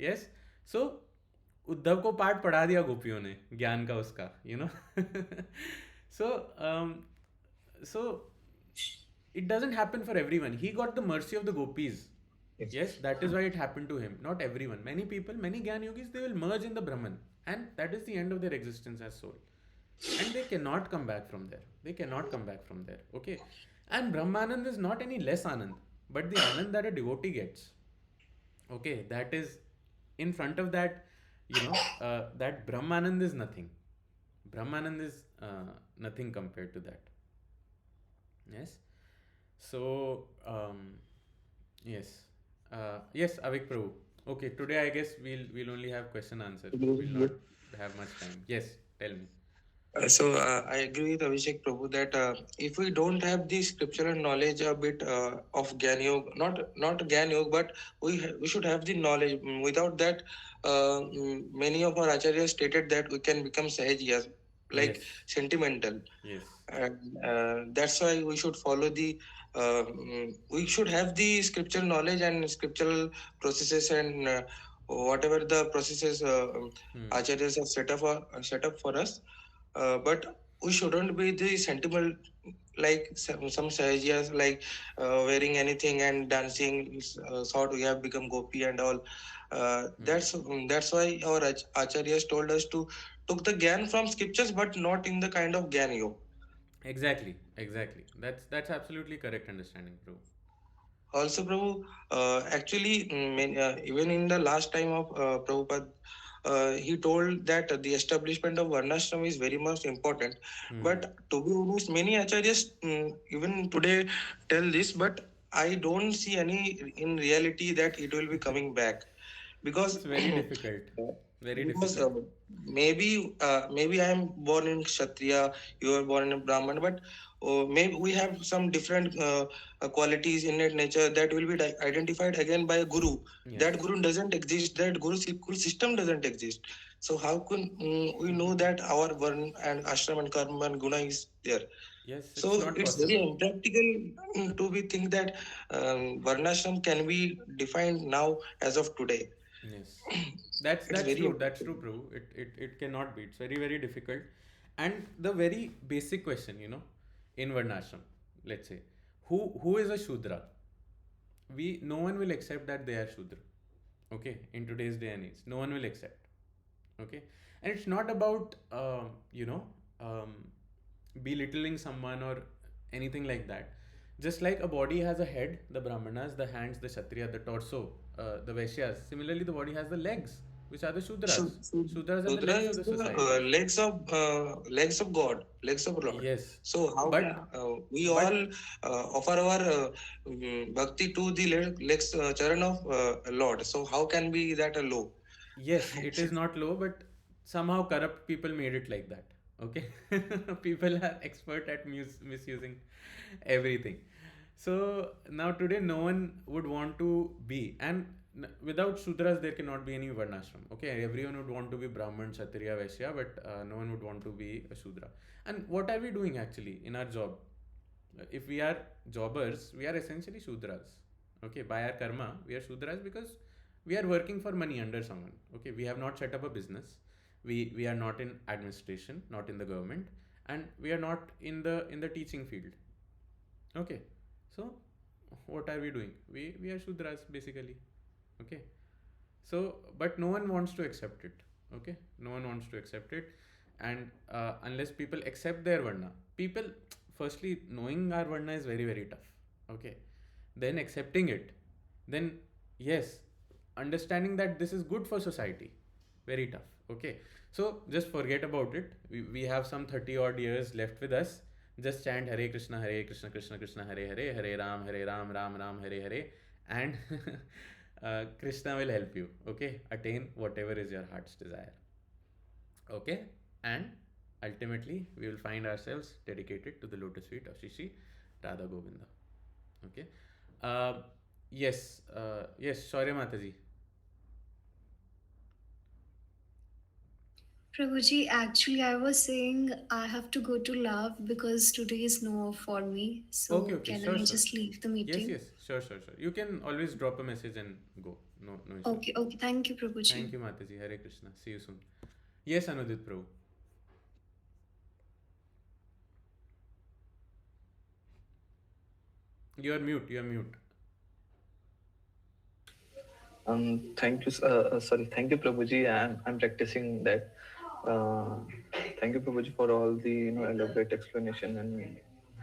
Yes. So Uddhav को पाठ पढ़ा दिया गोपियों ने ज्ञान का उसका, you know. So so it doesn't happen for everyone. He got the mercy of the gopis. yes. Yes, that is why it happened to him. Not everyone. Many people, many Gyan yogis, they will merge in the Brahman, and that is the end of their existence as soul. And they cannot come back from there. They cannot come back from there. Okay, and Brahmanand is not any less Anand, but the Anand that a devotee gets. Okay, that is in front of that. That Brahmanand is nothing. Brahmanand is nothing compared to that. Yes. So, yes. Yes, Avik Prabhu. Okay, today I guess we'll only have question answer. We'll not have much time. Yes, tell me. I agree with Abhishek Prabhu that if we don't have the scriptural knowledge a bit of Gyan Yoga, not Gyan Yoga, but we should have the knowledge. Without that, many of our acharyas stated that we can become sahajiyas, like Yes. sentimental, Yes. and that's why we should follow the. We should have the scriptural knowledge and scriptural processes and whatever the processes acharyas have set up for us, but we shouldn't be the sentimental like some Sahajiyas like wearing anything and dancing. Thought we have become gopi and all. That's why our acharyas told us to took the gyan from scriptures, but not in the kind of gyan yoga. Exactly. Exactly. That's absolutely correct understanding, bro. Also, Prabhu, actually, even in the last time of Prabhupada, he told that the establishment of Varnashram is very much important. But to be honest, many acharyas even today tell this, but I don't see any in reality that it will be coming back because It's very difficult. Very because difficult. maybe I am born in kshatriya, you are born in brahman, but maybe we have some different qualities in nature that will be identified again by a guru. Yes. That guru doesn't exist, that guru system doesn't exist. So how can we know that our varn and ashram and karma and guna is there? Yes, So it's not it's very possible. impractical to be think that varnashram can be defined now as of today. Yes. That's It's that's very true. That's true, impractical. bro. It cannot be. It's very, very difficult. And the very basic question, in Varnashram, let's say, who is a Shudra? No one will accept that they are Shudra. Okay, in today's day and age, no one will accept. Okay, and it's not about belittling someone or anything like that. Just like a body has a head, the brahmanas, the hands, the kshatriya, the torso, the vaishyas, similarly the body has the legs, which are the shudras. Shudras are the Shudra legs of is the the society. legs of God, legs of Lord. Yes, So how but we but all offer our bhakti to the legs charan of Lord. So how can be that a low? yes, it is not low, but somehow corrupt people made it like that. Okay, people are expert at misusing everything. So now today, no one would want to be, and without Shudras, there cannot be any Varnashram. Okay, everyone would want to be Brahman, Kshatriya, Vaishya, but no one would want to be a Shudra. And what are we doing actually in our job? If we are jobbers, we are essentially Shudras. Okay, by our karma, we are Shudras because we are working for money under someone. Okay, we have not set up a business. We are not in administration, not in the government, and we are not in the teaching field. Okay, so what are we doing? We are Shudras basically. Okay, so but no one wants to accept it. Okay, no one wants to accept it, and unless people accept their varna, people firstly knowing our varna is very, very tough. Okay, then accepting it, then yes, understanding that this is good for society, very tough. Okay, so just forget about it. We have some 30 odd years left with us. Just chant Hare Krishna, Krishna Krishna, Hare Hare, Hare Ram, Ram Ram, Hare Hare, and Krishna will help you. Okay, attain whatever is your heart's desire. Okay, and ultimately we will find ourselves dedicated to the lotus feet of Shishi Radha Govinda. Okay, uh, yes, Shaurya Mataji. Prabhuji, actually, I was saying I have to go to lab because today is no off for me. Okay, So, okay, can sure, I sure. just leave the Yes, meeting? yes, sure, sure, sure. You can always drop a message and go. No, no issue. Okay, okay. Thank you, Thank Prabhuji. you, Mataji. Hare Krishna. See you soon. Yes, Anudit Prabhu. You are mute. You are mute. Thank you. Sorry. Thank you, Prabhuji. I'm practicing that. Uh, Thank you, Prabhuji, for all the elaborate explanation and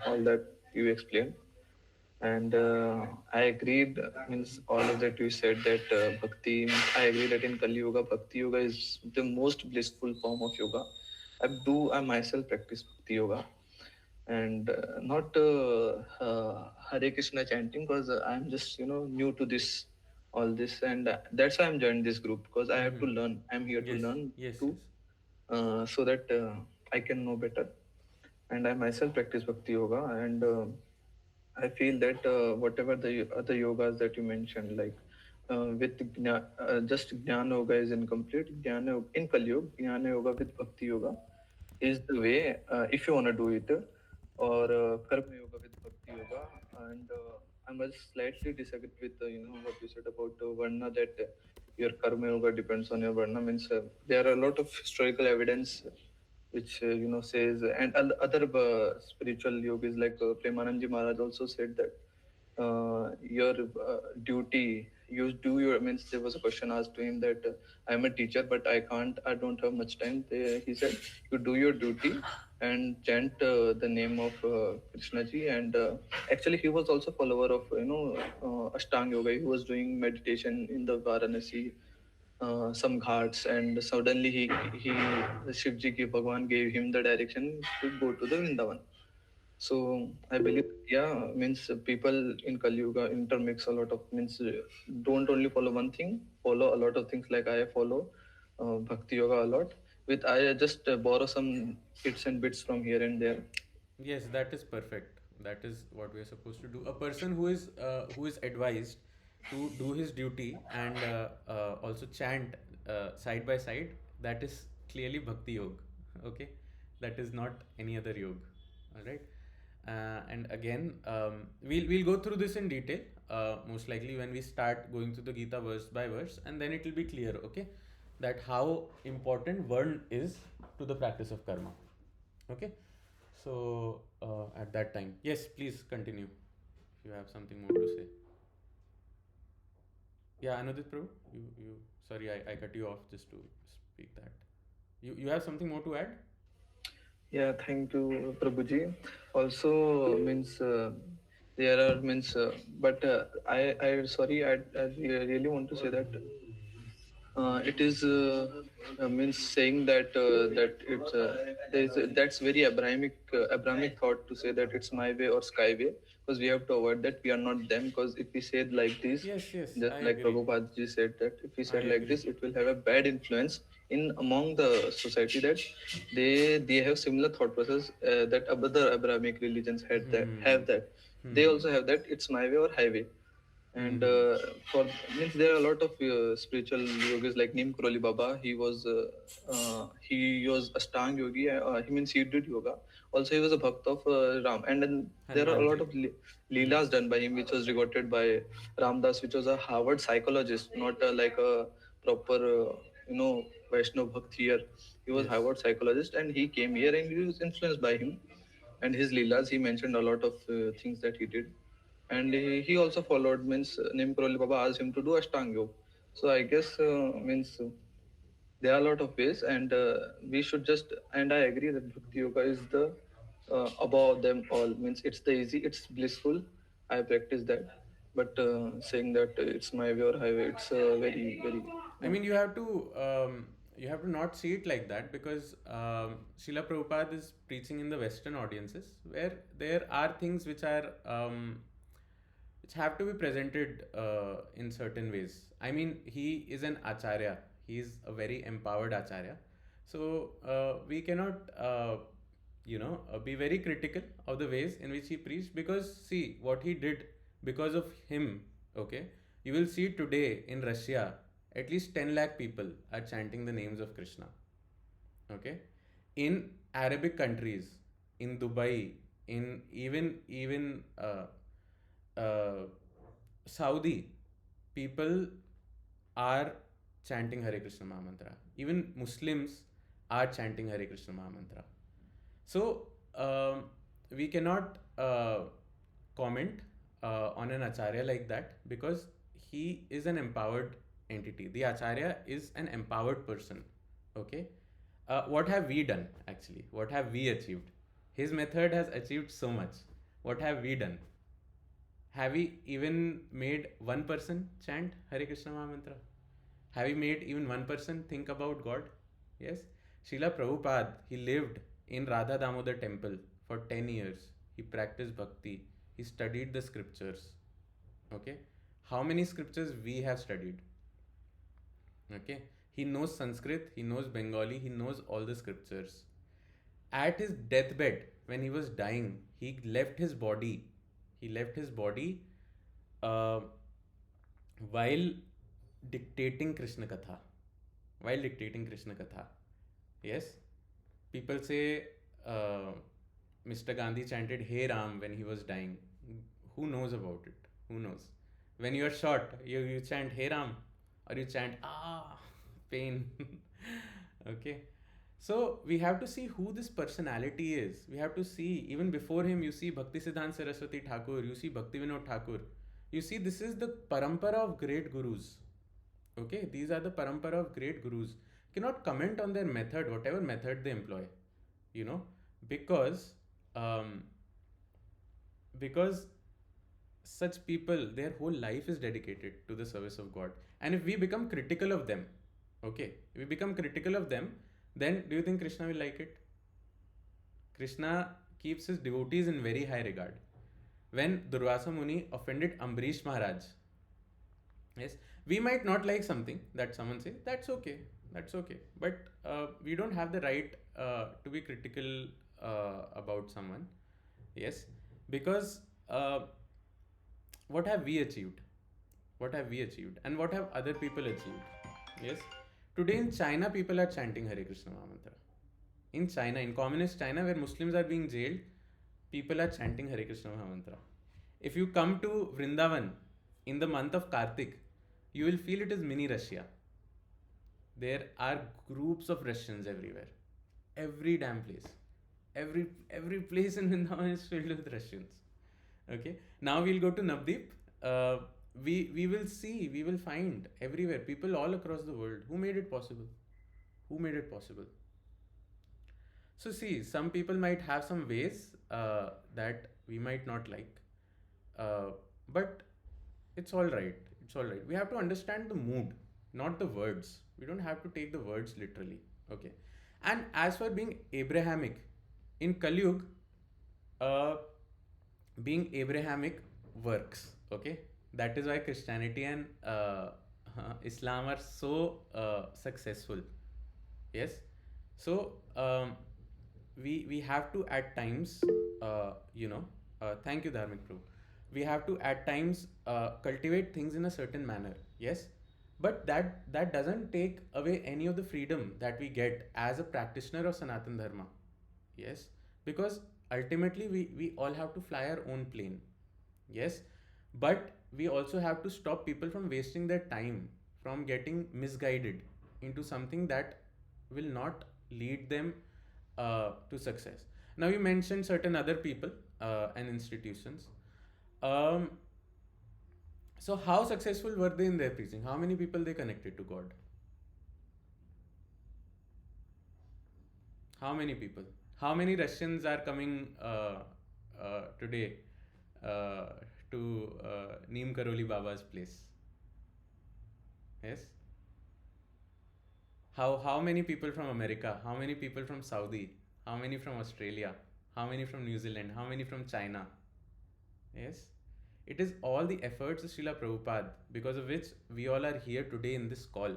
all that you explained. And I agreed. Means all of that you said that bhakti. I agree that in Kali Yoga, bhakti yoga is the most blissful form of yoga. I myself practice bhakti yoga, and not Hare Krishna chanting because I'm just new to this all this, and that's why I'm joined this group because I have to Mm-hmm. learn. I'm here to Yes, learn yes, yes. too, so that I can know better. And I myself practice Bhakti Yoga, and I feel that whatever the other yogas that you mentioned, like just Jnana Yoga is incomplete. In Kali Yuga, Jnana Yoga with Bhakti Yoga is the way if you want to do it, or Karma Yoga with Bhakti Yoga. And I must slightly disagree with what you said about Varna, that your Karma Yoga depends on your Varna. Means there are a lot of historical evidence which says, and other spiritual yogis like Premanandji Maharaj also said that your duty, you do your, means there was a question asked to him that I'm a teacher but I don't have much time. He said you do your duty and chant the name of Krishna ji. And actually he was also follower of Ashtanga Yoga. He was doing meditation in the Varanasi some ghats, and suddenly he Shivji ki Bhagwan gave him the direction to go to the Vrindavan. So I believe, yeah, means people in Kali Yuga intermix a lot of, means don't only follow one thing, follow a lot of things. Like I follow Bhakti Yoga a lot. With I just borrow some bits and bits from here and there. Yes, that is perfect. That is what we are supposed to do. A person who is advised to do his duty and also chant side by side, that is clearly Bhakti Yoga. Okay, that is not any other yoga. All right. And again, we'll go through this in detail. Most likely when we start going through the Gita verse by verse, and then it will be clear. Okay, that how important Varn is to the practice of karma. Okay. So at that time, yes, please continue if you have something more to say. Yeah, Anudit Prabhu, you sorry, I cut you off just to speak that. You have something more to add? Yeah, thank you, Prabhuji. Also, means there are means, but I sorry, I really want to say that it is means saying that that's very Abrahamic thought to say that it's my way or sky way, because we have to avoid that. We are not them, because if we say it like this, Yes, yes, just I like agree. Prabhupada ji said, that if we I said like agree. this, it will have a bad influence in among the society, that they have similar thought process that other Abrahamic religions had that have that. They also have that, it's my way or highway. And for means there are a lot of spiritual yogis like Neem Karoli Baba. He was Ashtanga yogi. He means he did yoga. Also, he was a bhakt of Ram. And then there are a lot Hanumanji. of leelas done by him, which was recorded by Ramdas, which was a Harvard psychologist, not like a proper Vaishnav bhakt here. He was Yes. Harvard psychologist, and he came here and he was influenced by him and his leelas. He mentioned a lot of things that he did, and he also followed, means Neem Karoli Baba asked him to do Ashtanga Yoga. So I guess means there are a lot of ways, and we should just, and I agree that Bhakti Yoga is the above them all. Means it's the easy, it's blissful. I practice that, but saying that it's my way or highway, it's very very. I mean, you have to not see it like that, because Srila Prabhupada is preaching in the Western audiences where there are things which have to be presented in certain ways. I mean, he is an acharya. He is a very empowered acharya. So we cannot, be very critical of the ways in which he preached, because see what he did because of him. Okay, you will see today in Russia at least 10 lakh people are chanting the names of Krishna. Okay, in Arabic countries, in Dubai, in even Saudi, people are chanting Hare Krishna Mahamantra. Even Muslims are chanting Hare Krishna Mahamantra. So we cannot comment on an acharya like that, because he is an empowered entity. The acharya is an empowered person. Okay, what have we done actually? What have we achieved? His method has achieved so much. What have we done? Have we even made one person chant Hare Krishna Mahamantra? Have we made even one person think about God? Yes. Srila Prabhupada, he lived in Radha Damodar temple for 10 years. He practiced bhakti. He studied the scriptures. Okay. How many scriptures we have studied? Okay. He knows Sanskrit, he knows Bengali, he knows all the scriptures. at his deathbed, when he was dying, he left his body. He left his body uh, while dictating Krishna Katha. While dictating Krishna Katha. Yes? People say Mr. Gandhi chanted Hey Ram when he was dying. Who knows about it? Who knows? When you are shot, you chant Hey Ram, or you chant pain. Okay? So we have to see who this personality is. We have to see, even before him, you see Bhaktisiddhanta Saraswati Thakur, you see Bhaktivinoda Thakur. You see, this is the parampara of great gurus. Okay, these are the parampara of great gurus. Cannot comment on their method, whatever method they employ, you know, because um, because such people, their whole life is dedicated to the service of God. And if we become critical of them, okay, if we become critical of them, then do you think Krishna will like it? Krishna keeps his devotees in very high regard. When Durvasa Muni offended Ambarish Maharaj, yes, we might not like something that someone say, that's okay, but we don't have the right to be critical about someone. Yes, because what have we achieved? What have we achieved? And what have other people achieved? Yes, today in China, people are chanting Hare Krishna Mahamantra. In China, in communist China, where Muslims are being jailed, people are chanting Hare Krishna Mahamantra. If you come to Vrindavan in the month of Kartik, you will feel it is mini Russia. There are groups of Russians everywhere. Every damn place. Every place in Vrindavan is filled with Russians. Okay. Now we'll go to Navdeep. We will find everywhere people all across the world. Who made it possible? Who made it possible? So see, some people might have some ways that we might not like, but it's all right. It's all right. We have to understand the mood, not the words. We don't have to take the words literally. Okay. And as for being Abrahamic, in Kali Yuga, being Abrahamic works. Okay. That is why Christianity and Islam are so successful. Yes. So we have to at times, thank you, Dharmik Prabhu. We have to at times cultivate things in a certain manner. Yes, but that doesn't take away any of the freedom that we get as a practitioner of Sanatan Dharma. Yes, because ultimately we all have to fly our own plane. Yes, but we also have to stop people from wasting their time, from getting misguided into something that will not lead them to success. Now you mentioned certain other people and institutions. Um, so how successful were they in their preaching? How many people they connected to God? How many people? How many Russians are coming today uh, to Neem Karoli Baba's place? Yes. How many people from America? How many people from Saudi? How many from Australia? How many from New Zealand? How many from China? Yes. It is all the efforts of Srila Prabhupada, because of which we all are here today in this call.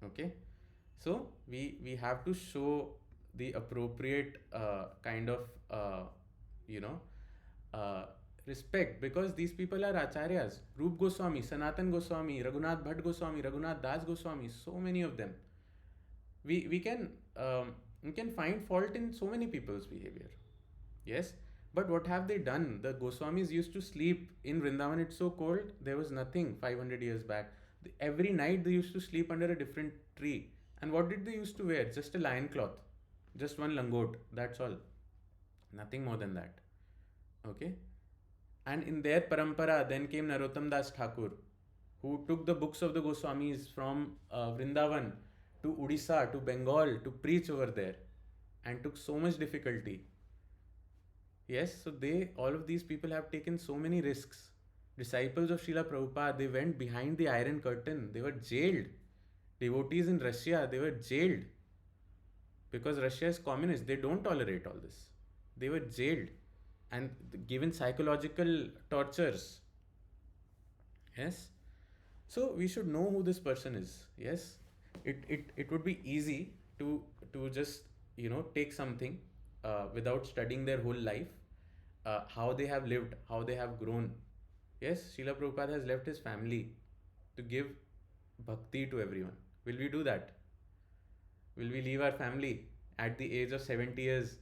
Okay. So we have to show the appropriate kind of uh, respect, because these people are acharyas. Rup Goswami, Sanatan Goswami, Raghunath Bhatt Goswami, Raghunath Das Goswami, so many of them. We can find fault in so many people's behavior. Yes, but what have they done? The Goswamis used to sleep in Vrindavan. It's so cold. There was nothing 500 years back. Every night they used to sleep under a different tree. And what did they used to wear? Just a lion cloth, just one langot. That's all. Nothing more than that. Okay. And in their parampara, then came Narottam Das Thakur, who took the books of the Goswamis from Vrindavan to Odisha, to Bengal, to preach over there, and took so much difficulty. Yes, so all of these people have taken so many risks. Disciples of Srila Prabhupada, they went behind the Iron Curtain. They were jailed. Devotees in Russia, they were jailed. Because Russia is communist, they don't tolerate all this. They were jailed and given psychological tortures. Yes. So we should know who this person is. Yes. It would be easy to just take something without studying their whole life, how they have lived, how they have grown. Yes, Srila Prabhupada has left his family to give bhakti to everyone. Will we do that? Will we leave our family at the age of 70 years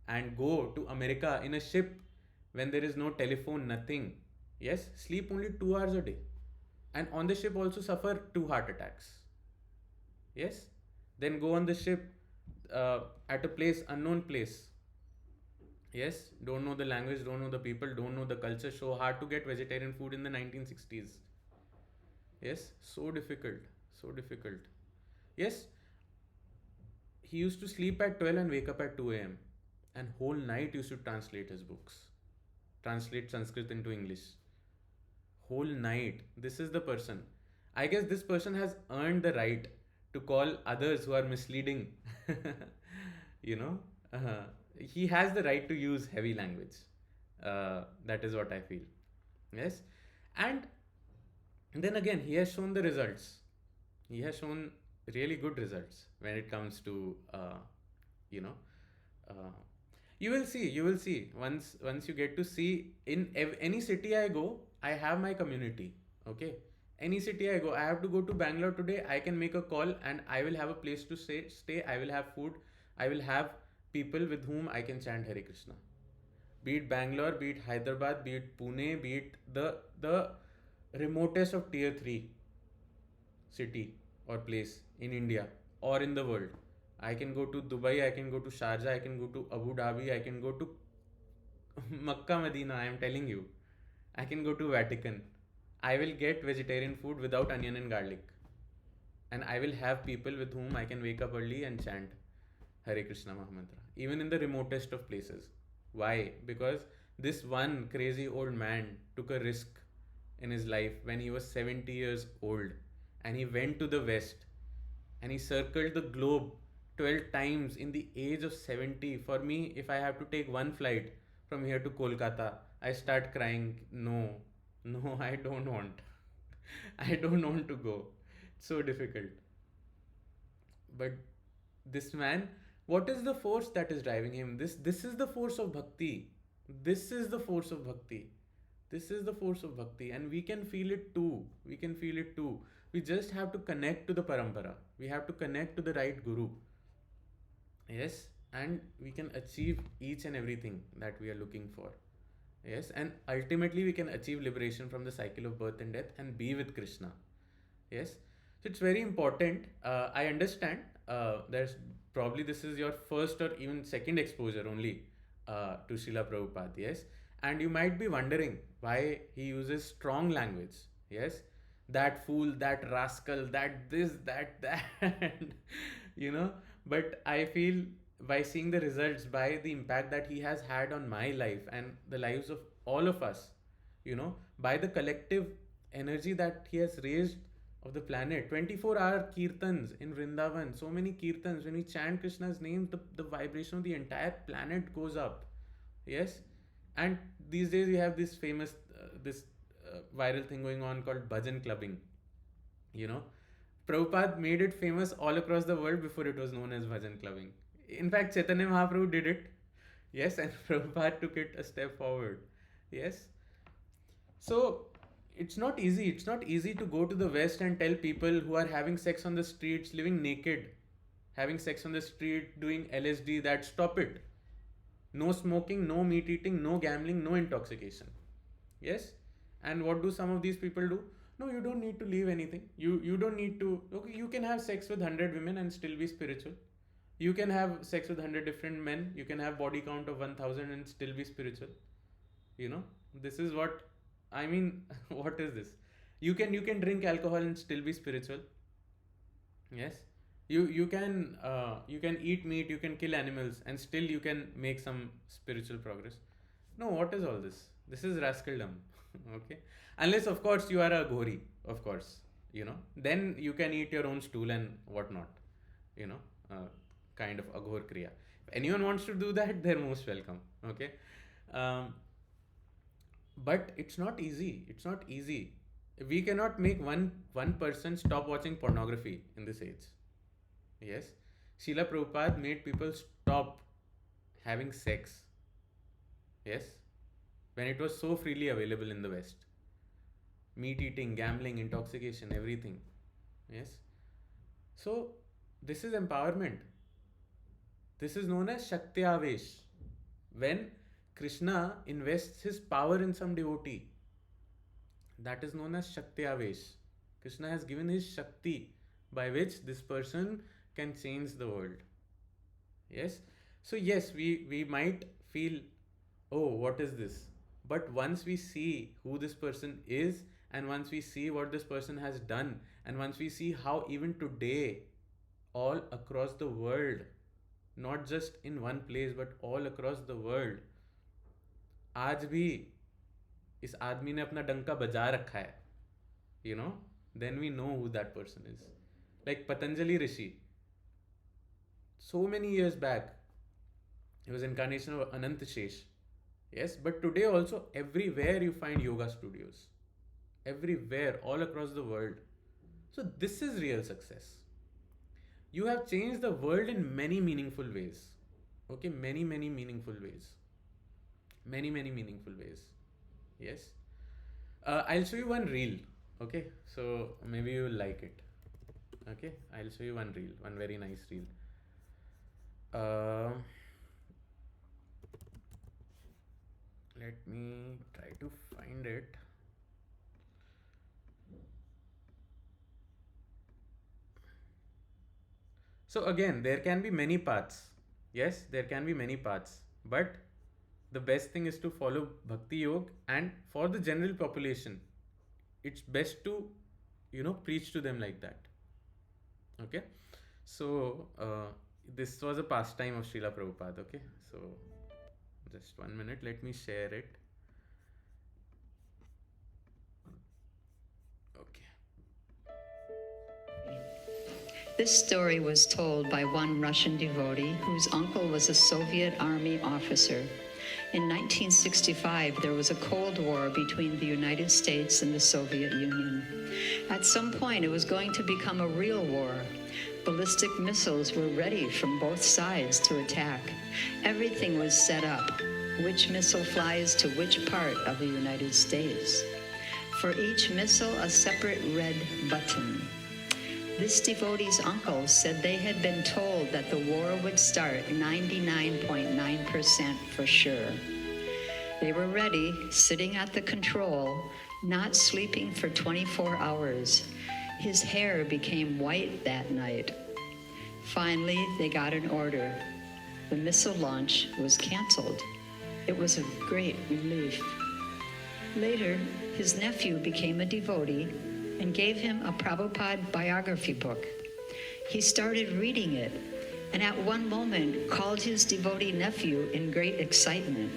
and go to America in a ship when there is no telephone, nothing? Yes, sleep only 2 hours a day. And on the ship also suffer 2 heart attacks. Yes, then go on the ship at a place, unknown place. Yes, don't know the language, don't know the people, don't know the culture. So hard to get vegetarian food in the 1960s. Yes, so difficult, so difficult. Yes, he used to sleep at 12 and wake up at 2 a.m. and whole night used to translate his books, translate Sanskrit into English. Whole night. This is the person. I guess this person has earned the right to call others who are misleading. you know, uh, he has the right to use heavy language. That is what I feel. Yes, and then again, he has shown the results. He has shown really good results when it comes to you know uh, you will see once you get to see in any city I go, I have my community. Okay, any city I go, I have to go to Bangalore today, I can make a call and I will have a place to stay, I will have food, I will have people with whom I can chant Hare Krishna. Be it Bangalore, be it Hyderabad, be it Pune, be it the remotest of tier 3 city or place in India or in the world. I can go to Dubai, I can go to Sharjah, I can go to Abu Dhabi, I can go to Makkah, Medina, I am telling you. I can go to Vatican. I will get vegetarian food without onion and garlic. And I will have people with whom I can wake up early and chant Hare Krishna Mahamantra. Even in the remotest of places. Why? Because this one crazy old man took a risk in his life when he was 70 years old and he went to the west and he circled the globe 12 times in the age of 70. For me, if I have to take one flight from here to Kolkata, I start crying. No, no, I don't want. I don't want to go. It's so difficult. But this man, what is the force that is driving him? This is the force of bhakti. This is the force of bhakti. This is the force of bhakti, and we can feel it too. We can feel it too. We just have to connect to the parampara. We have to connect to the right guru. Yes, and we can achieve each and everything that we are looking for. Yes, and ultimately we can achieve liberation from the cycle of birth and death and be with Krishna. Yes, so it's very important. I understand. There's probably this is your first or even second exposure only to Srila Prabhupada. Yes, and you might be wondering why he uses strong language. Yes, that fool, that rascal, that this, that. you know. But I feel by seeing the results, by the impact that he has had on my life and the lives of all of us, by the collective energy that he has raised of the planet. 24-hour kirtans in Vrindavan, so many kirtans. When we chant Krishna's name, the vibration of the entire planet goes up. Yes, and these days we have this famous this viral thing going on called bhajan clubbing. Prabhupada made it famous all across the world before it was known as bhajan clubbing. In fact, Chaitanya Mahaprabhu did it. Yes, and Prabhupada took it a step forward. Yes. So it's not easy. It's not easy to go to the West and tell people who are having sex on the streets, living naked, having sex on the street, doing LSD, that stop it. No smoking, no meat eating, no gambling, no intoxication. Yes. And what do some of these people do? No, you don't need to leave anything. You don't need to. Okay, you can have sex with 100 women and still be spiritual. You can have sex with 100 different men. You can have body count of 1000 and still be spiritual. This is what I mean. What is this? You can drink alcohol and still be spiritual. Yes. You can eat meat. You can kill animals and still you can make some spiritual progress. No, what is all this? This is rascaldom. Okay, unless of course you are a ghori, of course, then you can eat your own stool and whatnot, kind of a ghor kriya. If anyone wants to do that, they're most welcome. Okay, but it's not easy. It's not easy. We cannot make one person stop watching pornography in this age. Yes, Srila Prabhupada made people stop having sex. Yes, when it was so freely available in the West. Meat eating, gambling, intoxication, everything. Yes. So, this is empowerment. This is known as Shaktyavesh. When Krishna invests his power in some devotee, that is known as Shaktyavesh. Krishna has given his Shakti by which this person can change the world. Yes. So, yes, we might feel, oh, what is this? But once we see who this person is, and once we see what this person has done, and once we see how even today, all across the world, not just in one place but all across the world, आज भी इस आदमी ने अपना डंका बजा रखा है, you know, then we know who that person is. Like Patanjali Rishi, so many years back, he was incarnation of Anant Shesh. Yes, but today also everywhere you find yoga studios. Everywhere, all across the world. So this is real success. You have changed the world in many meaningful ways. Okay, many meaningful ways. Many meaningful ways. Yes. I'll show you one reel. Okay, so maybe you will like it. Okay, I'll show you one reel, one very nice reel. Let me try to find it. So again, there can be many paths. Yes, there can be many paths. But the best thing is to follow Bhakti Yoga, and for the general population, it's best to, preach to them like that. Okay. So this was a pastime of Srila Prabhupada. Okay. So just 1 minute, let me share it. Okay. This story was told by one Russian devotee whose uncle was a Soviet army officer. In 1965, there was a Cold War between the United States and the Soviet Union. At some point, it was going to become a real war. Ballistic missiles were ready from both sides to attack. Everything was set up. Which missile flies to which part of the United States? For each missile, a separate red button. This devotee's uncle said they had been told that the war would start 99.9% for sure. They were ready, sitting at the control, not sleeping for 24 hours. His hair became white that night. Finally, they got an order. The missile launch was canceled. It was a great relief. Later, his nephew became a devotee and gave him a Prabhupada biography book. He started reading it, and at one moment called his devotee nephew in great excitement.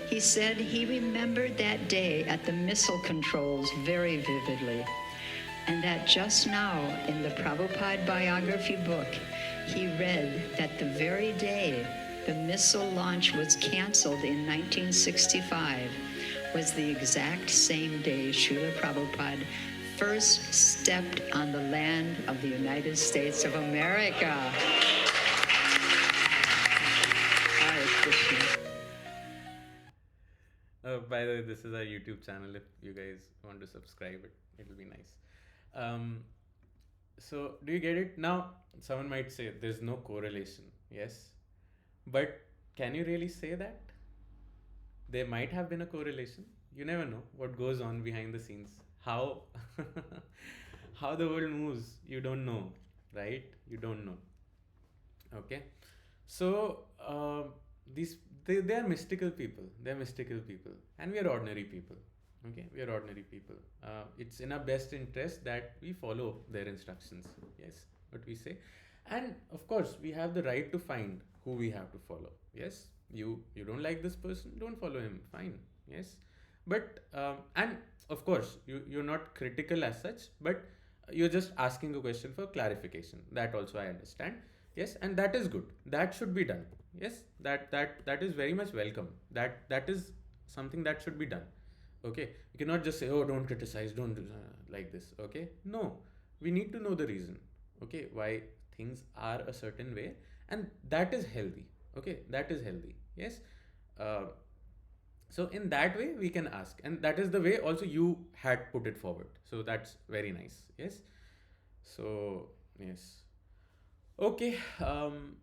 He said he remembered that day at the missile controls very vividly, and that just now in the Prabhupada biography book, he read that the very day the missile launch was canceled in 1965 was the exact same day Srila Prabhupada first stepped on the land of the United States of America. Hare Krishna. By the way, this is our YouTube channel. If you guys want to subscribe, it'll be nice. So, do you get it? Now, someone might say there's no correlation. Yes. But can you really say that? There might have been a correlation. You never know what goes on behind the scenes. How how the world moves, you don't know, right? You don't know. Okay. So they are mystical people. They're mystical people, and we are ordinary people. Okay, we are ordinary people. It's in our best interest that we follow their instructions. Yes, what we say, and of course we have the right to find who we have to follow. Yes, you don't like this person, don't follow him. Fine. Yes, but and of course you're not critical as such, but you're just asking a question for clarification. That also I understand. Yes, and that is good. That should be done. Yes, that is very much welcome. That is something that should be done. Okay, you cannot just say, oh, don't criticize, don't do like this. Okay, no, we need to know the reason. Okay, why things are a certain way, and that is healthy. Okay, that is healthy. Yes. Uh, so in that way we can ask, and that is the way also you had put it forward. So that's very nice. Yes. So yes. Okay,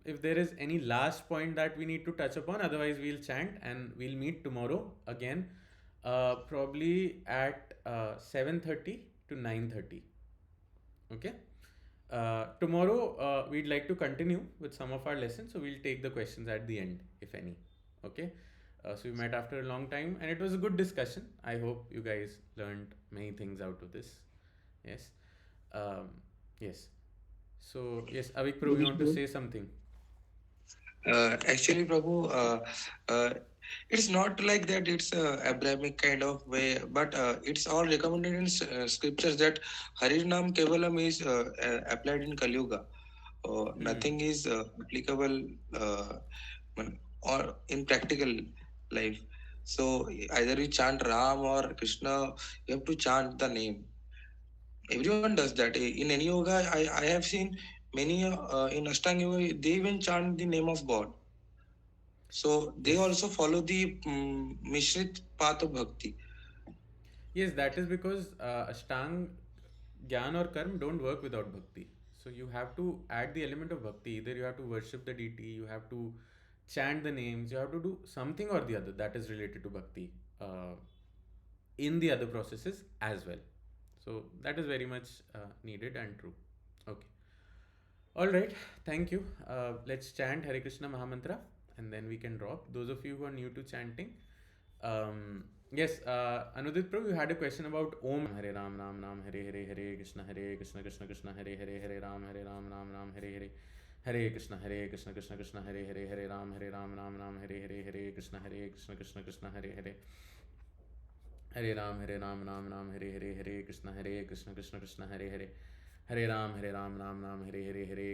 if there is any last point that we need to touch upon, otherwise we'll chant and we'll meet tomorrow again, probably at 7:30 to 9:30. Okay. Tomorrow we'd like to continue with some of our lessons, so we'll take the questions at the end, if any. Okay. So we met after a long time, and it was a good discussion. I hope you guys learned many things out of this. Yes. Um, yes. So yes, Avik Prabhu, you want to say something? Actually, Prabhu, it's not like that. It's a Abrahamic kind of way, but it's all recommended in scriptures that Harinam Kevalam is applied in Kali Yuga. Nothing is applicable or in practical life. So either you chant Ram or Krishna, you have to chant the name. Everyone does that. In any yoga, I have seen many in Ashtanga yoga, they even chant the name of God. So they also follow the Mishrit path of bhakti. Yes, that is because Ashtang, Gyan or Karm don't work without bhakti. So you have to add the element of bhakti. Either you have to worship the deity, you have to chant the names, you have to do something or the other that is related to bhakti in the other processes as well. So that is very much needed and true. Okay. All right. Thank you. Let's chant Hare Krishna Mahamantra and then we can drop. Those of you who are new to chanting, yes, Anudit Prabhu, you had a question about Om. Hare Ram, Ram Ram, Hare Hare, Hare Krishna, Krishna Krishna, Hare Hare, Hare Ram, Ram Ram, Hare Hare. Hare Krishna, Krishna Krishna, Hare Hare, Hare Ram, Ram Ram, Hare Hare, Hare Krishna, Krishna, Hare Hare. Hare Ram, Ram Ram, Hare Hare, Hare Krishna, Krishna Krishna, Hare Hare. Hare Ram, Ram Ram, Hare Hare, Hare